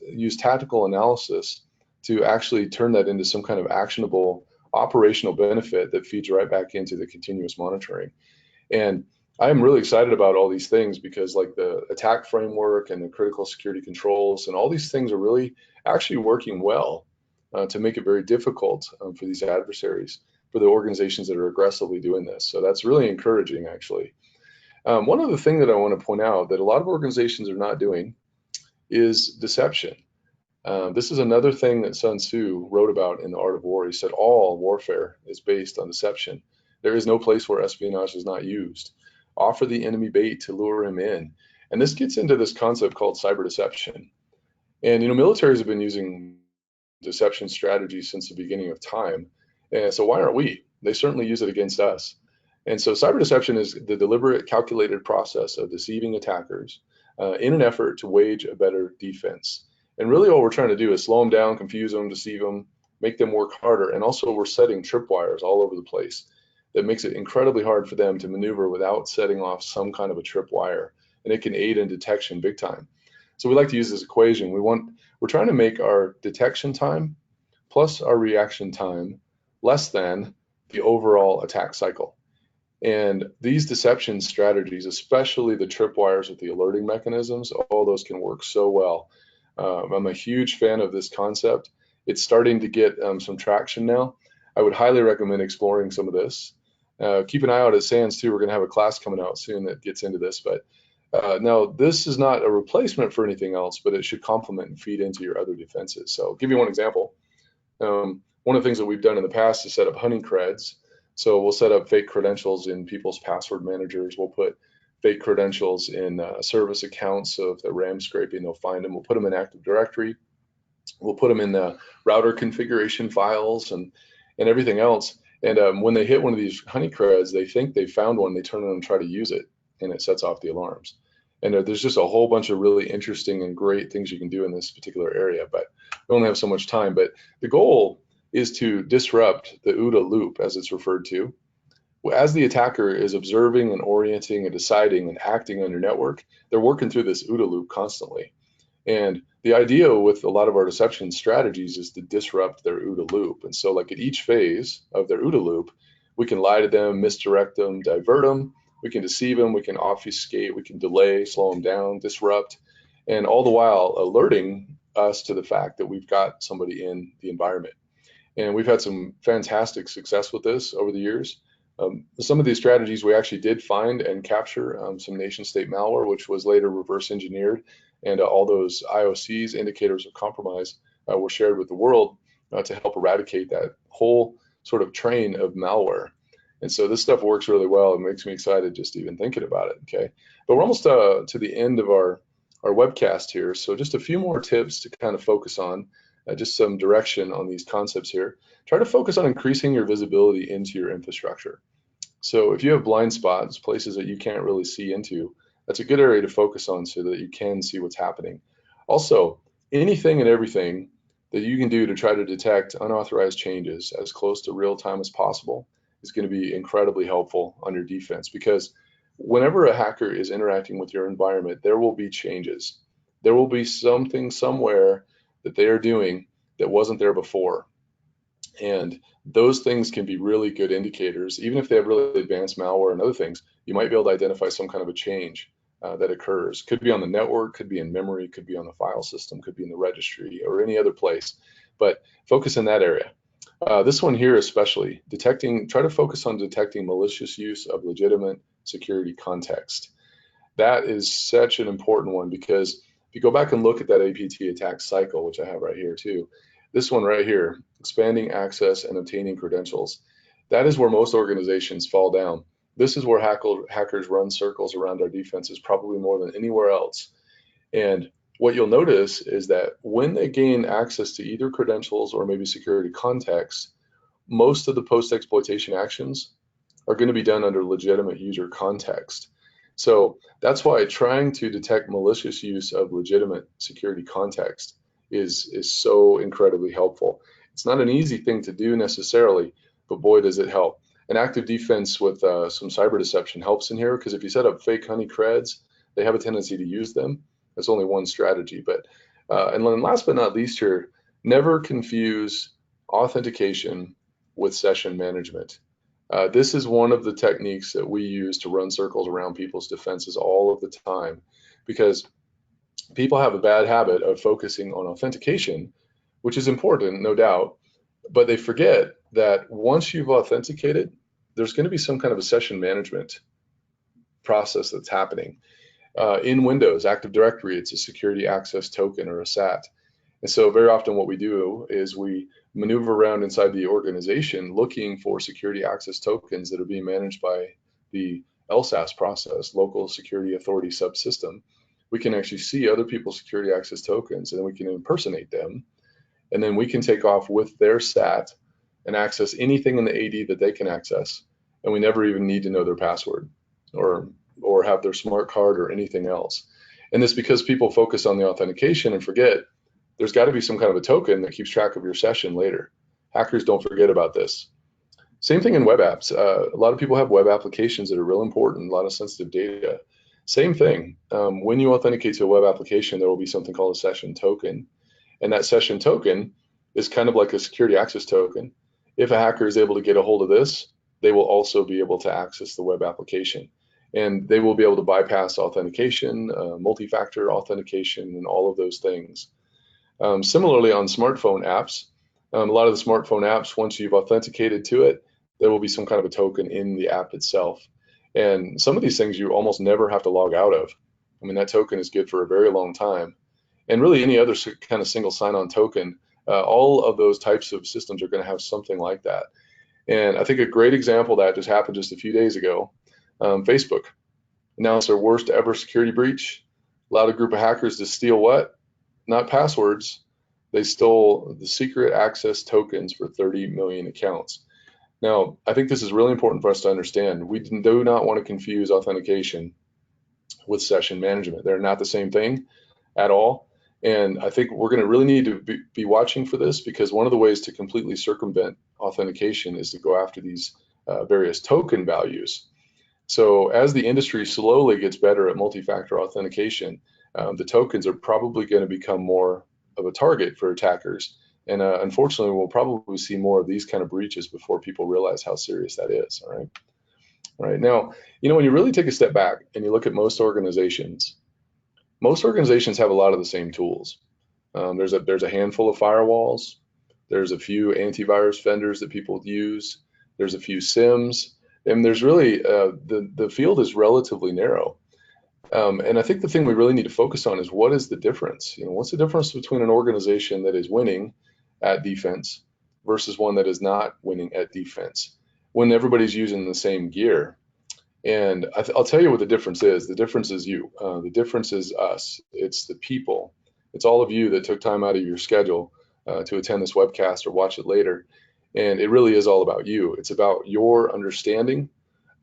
use tactical analysis to actually turn that into some kind of actionable operational benefit that feeds right back into the continuous monitoring. And I'm really excited about all these things because like the attack framework and the critical security controls and all these things are really actually working well to make it very difficult for these adversaries, for the organizations that are aggressively doing this. So that's really encouraging, actually. One other thing that I want to point out that a lot of organizations are not doing is deception. This is another thing that Sun Tzu wrote about in The Art of War. He said all warfare is based on deception. There is no place where espionage is not used. Offer the enemy bait to lure him in. And this gets into this concept called cyber deception. And, militaries have been using deception strategies since the beginning of time. And so why aren't we? They certainly use it against us. And so cyber deception is the deliberate, calculated process of deceiving attackers in an effort to wage a better defense. And really all we're trying to do is slow them down, confuse them, deceive them, make them work harder. And also we're setting tripwires all over the place that makes it incredibly hard for them to maneuver without setting off some kind of a tripwire. And it can aid in detection big time. So we like to use this equation. We're trying to make our detection time plus our reaction time less than the overall attack cycle. And these deception strategies, especially the tripwires with the alerting mechanisms, all those can work so well. I'm a huge fan of this concept. It's starting to get some traction now. I would highly recommend exploring some of this. Keep an eye out at SANS too. We're going to have a class coming out soon that gets into this. But now this is not a replacement for anything else, but it should complement and feed into your other defenses. So I'll give you one example. One of the things that we've done in the past is set up honey creds. So we'll set up fake credentials in people's password managers. We'll put fake credentials in service accounts. So if they're RAM scraping, they'll find them. We'll put them in Active Directory. We'll put them in the router configuration files and everything else. And when they hit one of these honey creds, they think they found one. They turn around and try to use it, and it sets off the alarms. And there's just a whole bunch of really interesting and great things you can do in this particular area, but we only have so much time. But the goal is to disrupt the OODA loop, as it's referred to. As the attacker is observing and orienting and deciding and acting on your network, they're working through this OODA loop constantly. And the idea with a lot of our deception strategies is to disrupt their OODA loop. And so like at each phase of their OODA loop, we can lie to them, misdirect them, divert them, we can deceive them, we can obfuscate, we can delay, slow them down, disrupt, and all the while alerting us to the fact that we've got somebody in the environment. And we've had some fantastic success with this over the years. Some of these strategies we actually did find and capture some nation state malware, which was later reverse engineered, and all those IOCs, indicators of compromise, were shared with the world to help eradicate that whole sort of train of malware. And so this stuff works really well. It makes me excited just even thinking about it, okay? But we're almost to the end of our webcast here, so just a few more tips to kind of focus on, just some direction on these concepts here. Try to focus on increasing your visibility into your infrastructure. So if you have blind spots, places that you can't really see into, that's a good area to focus on so that you can see what's happening. Also, anything and everything that you can do to try to detect unauthorized changes as close to real time as possible is going to be incredibly helpful on your defense, because whenever a hacker is interacting with your environment, there will be changes. There will be something somewhere that they are doing that wasn't there before. And those things can be really good indicators. Even if they have really advanced malware and other things, you might be able to identify some kind of a change that occurs. Could be on the network, could be in memory, could be on the file system, could be in the registry or any other place. But focus in that area. This one here especially, try to focus on detecting malicious use of legitimate security context. That is such an important one, because if you go back and look at that APT attack cycle, which I have right here too, this one right here, expanding access and obtaining credentials, that is where most organizations fall down. This is where hackers run circles around our defenses, probably more than anywhere else. And what you'll notice is that when they gain access to either credentials or maybe security context, most of the post-exploitation actions are going to be done under legitimate user context. So that's why trying to detect malicious use of legitimate security context is so incredibly helpful. It's not an easy thing to do necessarily, but boy, does it help. An active defense with some cyber deception helps in here, because if you set up fake honey creds, they have a tendency to use them. That's only one strategy. But and then last but not least here, never confuse authentication with session management. This is one of the techniques that we use to run circles around people's defenses all of the time, because people have a bad habit of focusing on authentication, which is important, no doubt, but they forget that once you've authenticated, there's going to be some kind of a session management process that's happening. In Windows, Active Directory, it's a security access token or a SAT. And so very often what we do is we maneuver around inside the organization looking for security access tokens that are being managed by the LSAS process, Local Security Authority Subsystem. We can actually see other people's security access tokens, and then we can impersonate them. And then we can take off with their SAT and access anything in the AD that they can access. And we never even need to know their password or have their smart card or anything else. And this because people focus on the authentication and forget there's got to be some kind of a token that keeps track of your session later. Hackers don't forget about this. Same thing in web apps. A lot of people have web applications that are real important, a lot of sensitive data. Same thing. When you authenticate to a web application, there will be something called a session token. And that session token is kind of like a security access token. If a hacker is able to get a hold of this, they will also be able to access the web application. And they will be able to bypass authentication, multi-factor authentication, and all of those things. Similarly, on smartphone apps, a lot of the smartphone apps, once you've authenticated to it, there will be some kind of a token in the app itself. And some of these things you almost never have to log out of. I mean, that token is good for a very long time. And really any other kind of single sign-on token, all of those types of systems are going to have something like that. And I think a great example of that just happened just a few days ago. Facebook announced their worst ever security breach, allowed a group of hackers to steal what? Not passwords. They stole the secret access tokens for 30 million accounts. Now, I think this is really important for us to understand. We do not want to confuse authentication with session management. They're not the same thing at all. And I think we're going to really need to be watching for this, because one of the ways to completely circumvent authentication is to go after these various token values. So as the industry slowly gets better at multi-factor authentication, the tokens are probably going to become more of a target for attackers. And unfortunately, we'll probably see more of these kind of breaches before people realize how serious that is. All right. Now, when you really take a step back and you look at most organizations have a lot of the same tools. There's a handful of firewalls. There's a few antivirus vendors that people use. There's a few SIMs, and there's really the field is relatively narrow. And I think the thing we really need to focus on is, what is the difference? What's the difference between an organization that is winning at defense versus one that is not winning at defense when everybody's using the same gear? And I'll tell you what the difference is. The difference is you. The difference is us. It's the people. It's all of you that took time out of your schedule to attend this webcast or watch it later. And it really is all about you. It's about your understanding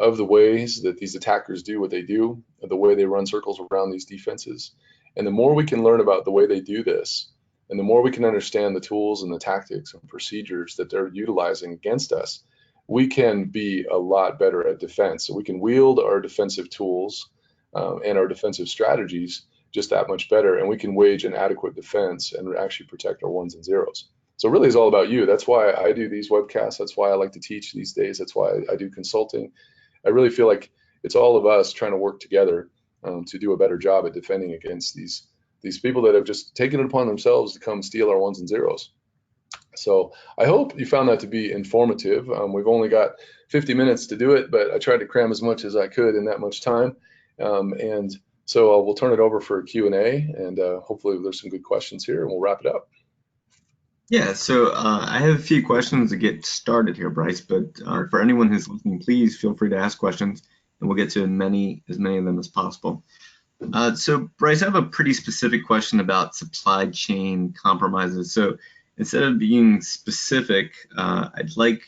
of the ways that these attackers do what they do, the way they run circles around these defenses. And the more we can learn about the way they do this, and the more we can understand the tools and the tactics and procedures that they're utilizing against us, we can be a lot better at defense. So we can wield our defensive tools and our defensive strategies just that much better, and we can wage an adequate defense and actually protect our ones and zeros. So really it's all about you. That's why I do these webcasts. That's why I like to teach these days. That's why I do consulting. I really feel like it's all of us trying to work together to do a better job at defending against these people that have just taken it upon themselves to come steal our ones and zeros. So I hope you found that to be informative. We've only got 50 minutes to do it, but I tried to cram as much as I could in that much time. And so we'll turn it over for a Q&A, and hopefully there's some good questions here, and we'll wrap it up. Yeah, so I have a few questions to get started here, Bryce, but for anyone who's listening, please feel free to ask questions, and we'll get to as many of them as possible. So Bryce, I have a pretty specific question about supply chain compromises. So instead of being specific, I'd like,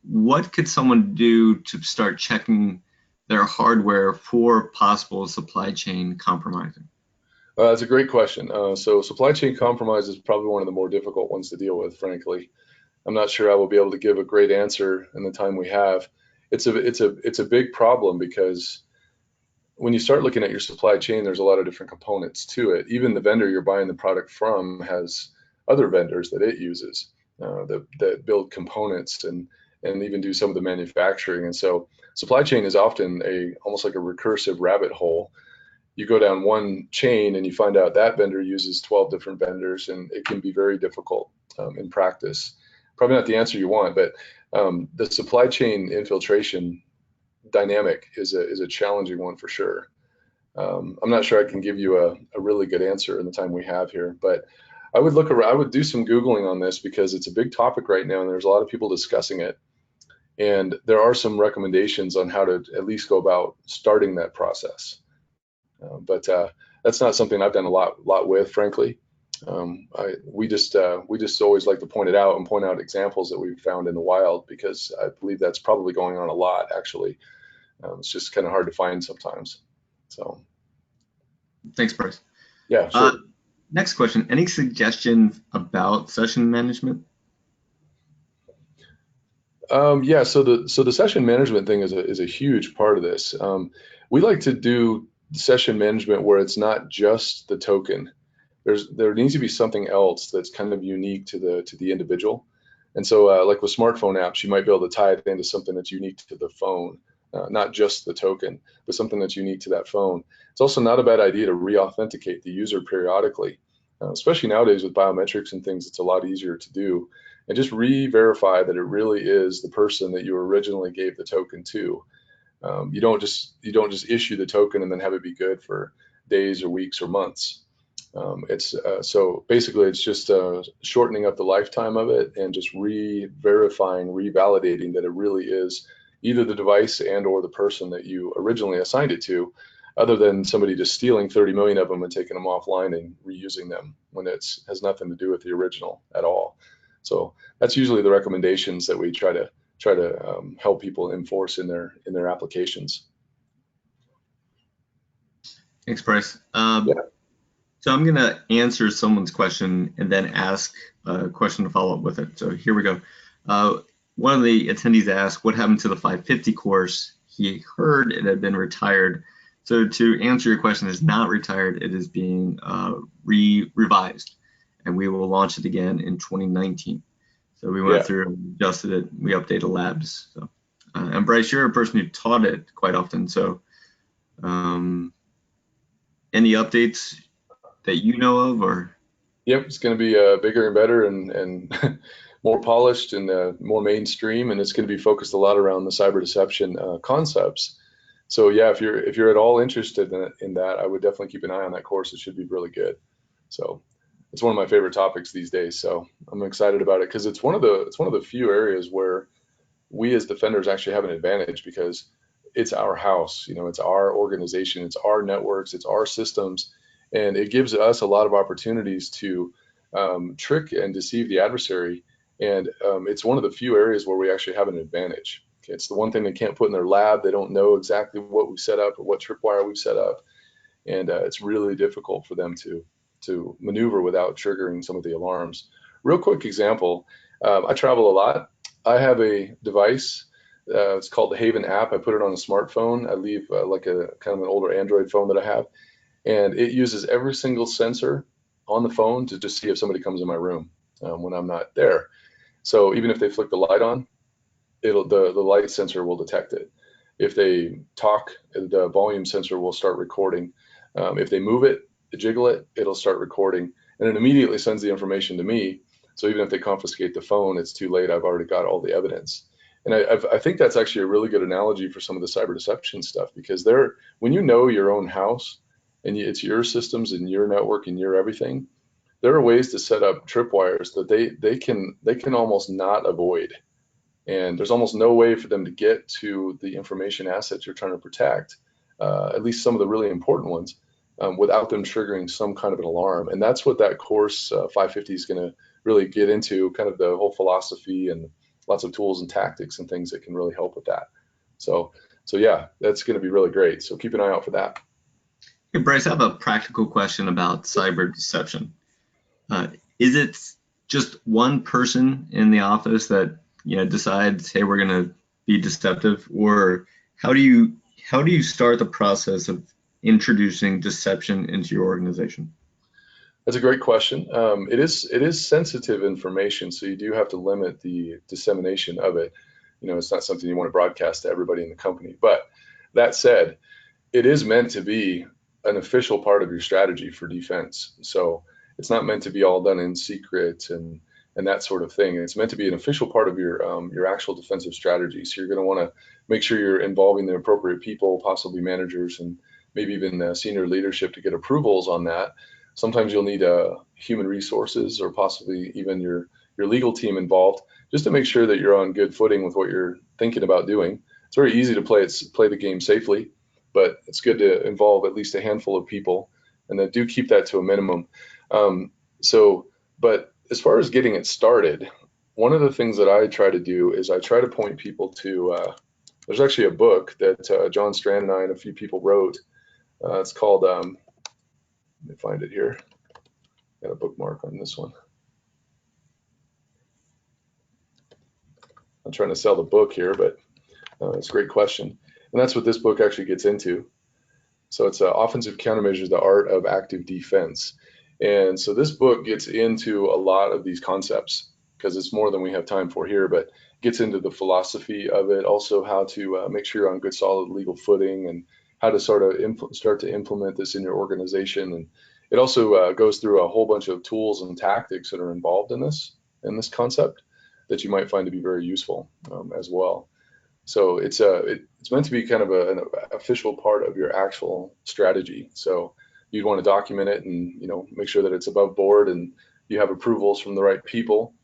what could someone do to start checking their hardware for possible supply chain compromising? That's a great question. So supply chain compromise is probably one of the more difficult ones to deal with, frankly. I'm not sure I will be able to give a great answer in the time we have. It's a big problem, because when you start looking at your supply chain, there's a lot of different components to it. Even the vendor you're buying the product from has other vendors that it uses that build components and even do some of the manufacturing. And so supply chain is often almost like a recursive rabbit hole. You go down one chain and you find out that vendor uses 12 different vendors, and it can be very difficult in practice. Probably not the answer you want, but the supply chain infiltration dynamic is a challenging one for sure. I'm not sure I can give you a really good answer in the time we have here, but I would do some Googling on this, because it's a big topic right now and there's a lot of people discussing it. And there are some recommendations on how to at least go about starting that process. But that's not something I've done a lot with, frankly. We just always like to point it out and point out examples that we've found in the wild, because I believe that's probably going on a lot, actually. It's just kind of hard to find sometimes. So, thanks, Bryce. Yeah, sure. Next question: any suggestions about session management? Yeah, so the session management thing is a huge part of this. We like to do session management where it's not just the token. There needs to be something else that's kind of unique to the individual. And so like with smartphone apps, you might be able to tie it into something that's unique to the phone, not just the token, but something that's unique to that phone. It's also not a bad idea to re-authenticate the user periodically, especially nowadays with biometrics and things. It's a lot easier to do, and just re-verify that it really is the person that you originally gave the token to. You don't just issue the token and then have it be good for days or weeks or months. So basically it's just shortening up the lifetime of it and just re-verifying, revalidating that it really is either the device and or the person that you originally assigned it to, other than somebody just stealing 30 million of them and taking them offline and reusing them when it has nothing to do with the original at all. So that's usually the recommendations that we try to help people enforce in their applications. Thanks, Bryce. Yeah. So I'm going to answer someone's question and then ask a question to follow up with it. So here we go. One of the attendees asked, what happened to the 550 course? He heard it had been retired. So to answer your question, it's not retired. It is being revised, and we will launch it again in 2019. So we went through and adjusted it. We updated labs. So, and Bryce, you're a person who taught it quite often. So any updates that you know of, or? Yep, it's going to be bigger and better and more polished and more mainstream, and it's going to be focused a lot around the cyber deception concepts. So yeah, if you're at all interested in that, I would definitely keep an eye on that course. It should be really good. So it's one of my favorite topics these days. So I'm excited about it because it's one of the few areas where we as defenders actually have an advantage because it's our house. You know, it's our organization, it's our networks, it's our systems. And it gives us a lot of opportunities to trick and deceive the adversary. And it's one of the few areas where we actually have an advantage. Okay, it's the one thing they can't put in their lab. They don't know exactly what we set up or what tripwire we've set up. And it's really difficult for them to maneuver without triggering some of the alarms. Real quick example, I travel a lot. I have a device. It's called the Haven app. I put it on a smartphone. I leave like a kind of an older Android phone that I have. And it uses every single sensor on the phone to just see if somebody comes in my room when I'm not there. So even if they flick the light on, the light sensor will detect it. If they talk, the volume sensor will start recording. If they move it, jiggle it, it'll start recording, and it immediately sends the information to me. So even if they confiscate the phone, it's too late. I've already got all the evidence. And I think that's actually a really good analogy for some of the cyber deception stuff, because when you know your own house, and it's your systems and your network and your everything, there are ways to set up tripwires that they can almost not avoid. And there's almost no way for them to get to the information assets you're trying to protect, at least some of the really important ones, without them triggering some kind of an alarm. And that's what that course 550 is going to really get into, kind of the whole philosophy and lots of tools and tactics and things that can really help with that. So yeah, that's going to be really great. So keep an eye out for that. Hey, Bryce, I have a practical question about cyber deception. Is it just one person in the office that decides, hey, we're going to be deceptive, or how do you start the process of introducing deception into your organization? That's a great question. It is sensitive information, so you do have to limit the dissemination of it. You know, it's not something you want to broadcast to everybody in the company. But that said, it is meant to be an official part of your strategy for defense. So it's not meant to be all done in secret and that sort of thing. It's meant to be an official part of your actual defensive strategy. So you're going to want to make sure you're involving the appropriate people, possibly managers and maybe even senior leadership, to get approvals on that. Sometimes you'll need human resources or possibly even your legal team involved, just to make sure that you're on good footing with what you're thinking about doing. It's very easy to play the game safely, but it's good to involve at least a handful of people, and then do keep that to a minimum. But as far as getting it started, one of the things that I try to do is I try to point people to, there's actually a book that John Strand and I and a few people wrote. It's called, let me find it here. Got a bookmark on this one. I'm trying to sell the book here, but it's a great question. And that's what this book actually gets into. So it's Offensive Countermeasures, the Art of Active Defense. And so this book gets into a lot of these concepts, because it's more than we have time for here, but gets into the philosophy of it, also how to make sure you're on good, solid legal footing, and how to start to implement this in your organization. And it also goes through a whole bunch of tools and tactics that are involved in this concept that you might find to be very useful as well. So it's meant to be kind of an official part of your actual strategy. So you'd want to document it and make sure that it's above board and you have approvals from the right people,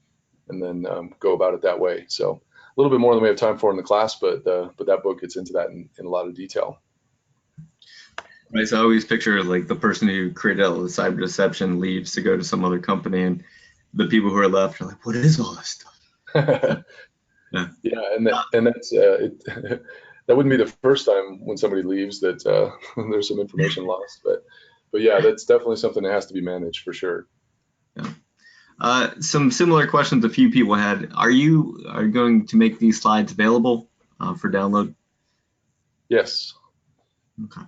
and then go about it that way. So a little bit more than we have time for in the class, but that book gets into that in a lot of detail. Right, so I always picture like the person who created all the cyber deception leaves to go to some other company, and the people who are left are like, what is all this stuff? Yeah, and that's that wouldn't be the first time when somebody leaves that there's some information lost. But yeah, that's definitely something that has to be managed for sure. Yeah. Some similar questions a few people had. Are you going to make these slides available for download? Yes. Okay.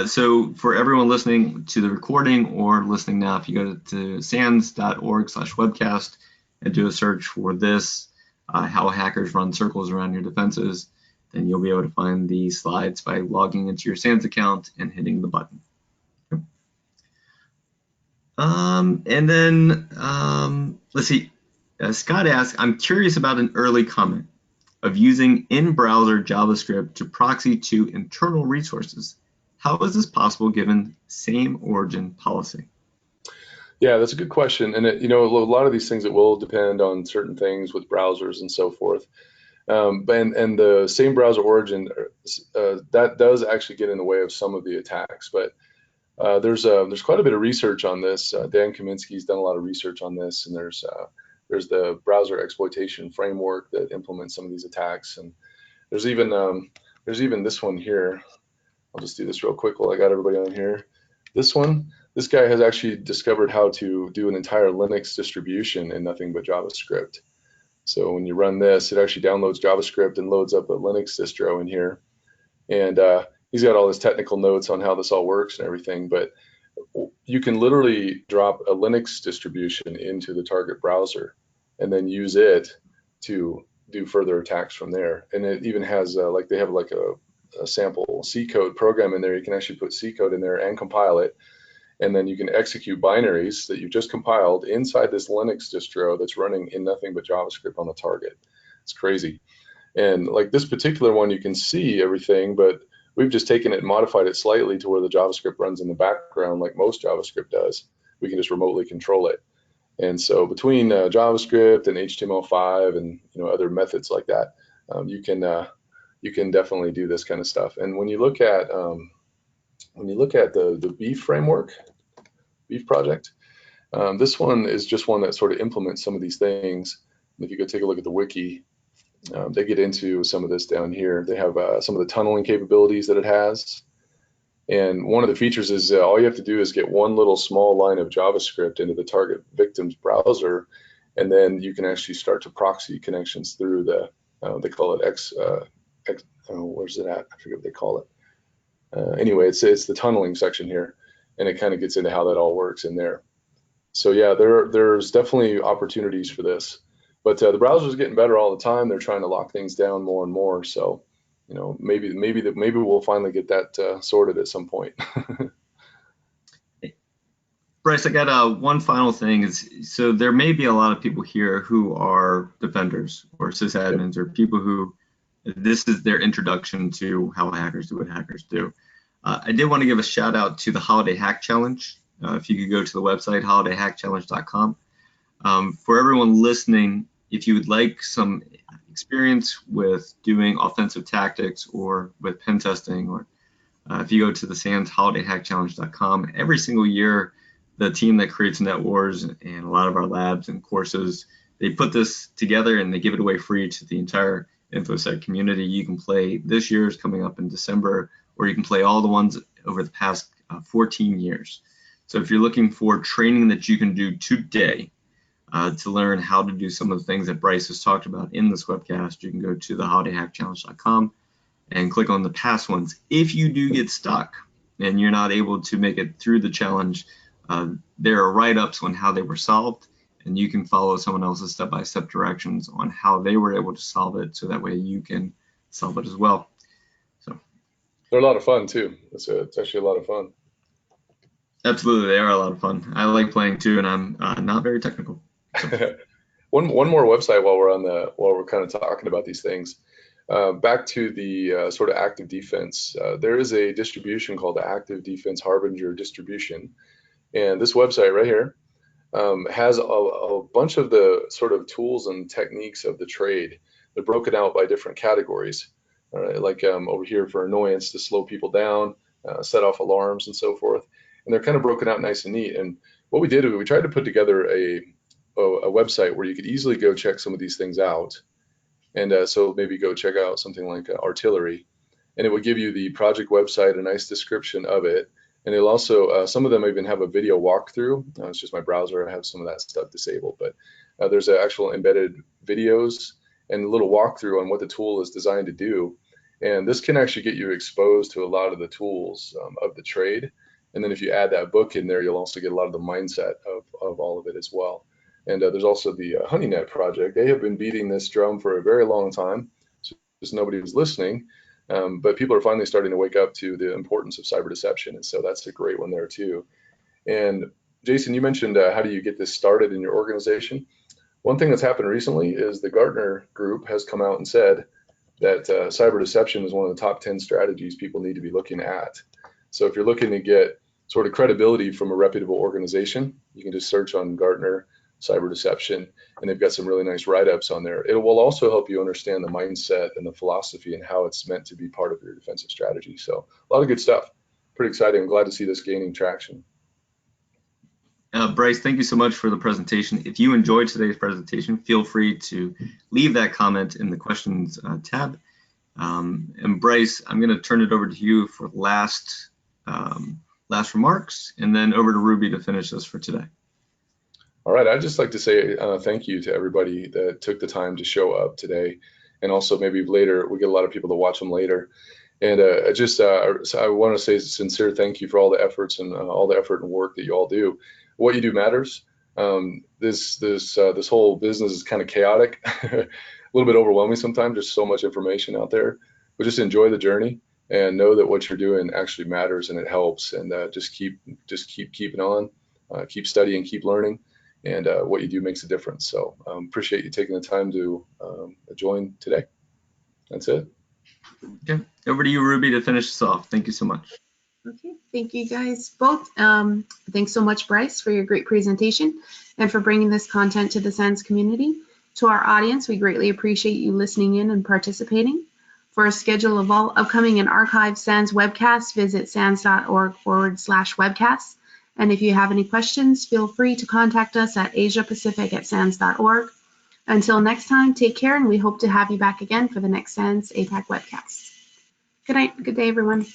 So for everyone listening to the recording or listening now, if you go to sans.org/webcast and do a search for this, how hackers run circles around your defenses, then you'll be able to find these slides by logging into your SANS account and hitting the button. Okay. And then let's see. Scott asked, I'm curious about an early comment of using in-browser JavaScript to proxy to internal resources. How is this possible given same origin policy? Yeah, that's a good question. And a lot of these things, it will depend on certain things with browsers and so forth. And the same browser origin, that does actually get in the way of some of the attacks. But there's quite a bit of research on this. Dan Kaminsky's done a lot of research on this, and there's the browser exploitation framework that implements some of these attacks. And there's even this one here. I'll just do this real quick while I got everybody on here. This guy has actually discovered how to do an entire Linux distribution in nothing but JavaScript. So when you run this, it actually downloads JavaScript and loads up a Linux distro in here. And he's got all his technical notes on how this all works and everything. But you can literally drop a Linux distribution into the target browser and then use it to do further attacks from there. And it even has they have like a sample C code program in there. You can actually put C code in there and compile it. And then you can execute binaries that you've just compiled inside this Linux distro that's running in nothing but JavaScript on the target. It's crazy. And like this particular one, you can see everything, but we've just taken it and modified it slightly to where the JavaScript runs in the background like most JavaScript does. We can just remotely control it. And so between JavaScript and HTML5 and other methods like that, you can definitely do this kind of stuff. And when you look at the Beef framework, Beef project, this one is just one that sort of implements some of these things. And if you go take a look at the wiki, they get into some of this down here. They have some of the tunneling capabilities that it has. And one of the features is all you have to do is get one little small line of JavaScript into the target victim's browser, and then you can actually start to proxy connections through they call it where's it at? I forget what they call it. Anyway, it's the tunneling section here, and it kind of gets into how that all works in there. So yeah, there's definitely opportunities for this, but the browser's getting better all the time. They're trying to lock things down more and more. So maybe we'll finally get that sorted at some point. Bryce, I got one final thing. So there may be a lot of people here who are defenders or sysadmins or people who this is their introduction to how hackers do what hackers do. I did want to give a shout out to the Holiday Hack Challenge. If you could go to the website, holidayhackchallenge.com. For everyone listening, if you would like some experience with doing offensive tactics or with pen testing, or if you go to the SANS holidayhackchallenge.com, every single year, the team that creates NetWars and a lot of our labs and courses, they put this together and they give it away free to the entire InfoSec community. You can play this year's coming up in December, or you can play all the ones over the past 14 years. So if you're looking for training that you can do today to learn how to do some of the things that Bryce has talked about in this webcast, you can go to the holidayhackchallenge.com and click on the past ones. If you do get stuck and you're not able to make it through the challenge, there are write-ups on how they were solved, and you can follow someone else's step-by-step directions on how they were able to solve it, so that way you can solve it as well. So they're a lot of fun too. It's actually a lot of fun. Absolutely, they are a lot of fun. I like playing too, and I'm not very technical. So. One more website while we're kind of talking about these things. Back to the sort of active defense. There is a distribution called the Active Defense Harbinger distribution, and this website right here has a bunch of the sort of tools and techniques of the trade. They're broken out by different categories. All right, like over here for annoyance to slow people down, set off alarms and so forth. And they're kind of broken out nice and neat. And what we did was we tried to put together a website where you could easily go check some of these things out. And so maybe go check out something like artillery. and it will give you the project website, a nice description of it. And it'll also, some of them even have a video walkthrough. It's just my browser, I have some of that stuff disabled, but there's actual embedded videos and a little walkthrough on what the tool is designed to do. And this can actually get you exposed to a lot of the tools of the trade. And then if you add that book in there, you'll also get a lot of the mindset of all of it as well. And there's also the HoneyNet project. They have been beating this drum for a very long time, so just nobody was listening. But people are finally starting to wake up to the importance of cyber deception. And so that's a great one there too. And Jason, you mentioned how do you get this started in your organization? One thing that's happened recently is the Gartner group has come out and said that cyber deception is one of the top 10 strategies people need to be looking at. So if you're looking to get sort of credibility from a reputable organization, you can just search on Gartner cyber deception, and they've got some really nice write-ups on there. It will also help you understand the mindset and the philosophy and how it's meant to be part of your defensive strategy. So a lot of good stuff. Pretty exciting. I'm glad to see this gaining traction. Bryce, thank you so much for the presentation. If you enjoyed today's presentation, feel free to leave that comment in the questions tab. And Bryce, I'm going to turn it over to you for last remarks, and then over to Ruby to finish us for today. All right, I'd just like to say thank you to everybody that took the time to show up today, and also maybe later, we get a lot of people to watch them later. And I want to say a sincere thank you for all the efforts and all the effort and work that you all do. What you do matters. This whole business is kind of chaotic, a little bit overwhelming sometimes. There's so much information out there, but just enjoy the journey and know that what you're doing actually matters and it helps. And just keep keeping on, keep studying, keep learning, and what you do makes a difference. So appreciate you taking the time to join today. That's it. Okay, over to you, Ruby, to finish us off. Thank you so much. Okay, thank you guys both. Thanks so much, Bryce, for your great presentation and for bringing this content to the SANS community. To our audience, we greatly appreciate you listening in and participating. For a schedule of all upcoming and archived SANS webcasts, visit sans.org/webcasts. And if you have any questions, feel free to contact us at asiapacific@sans.org. Until next time, take care, and we hope to have you back again for the next SANS APAC webcast. Good night, good day, everyone.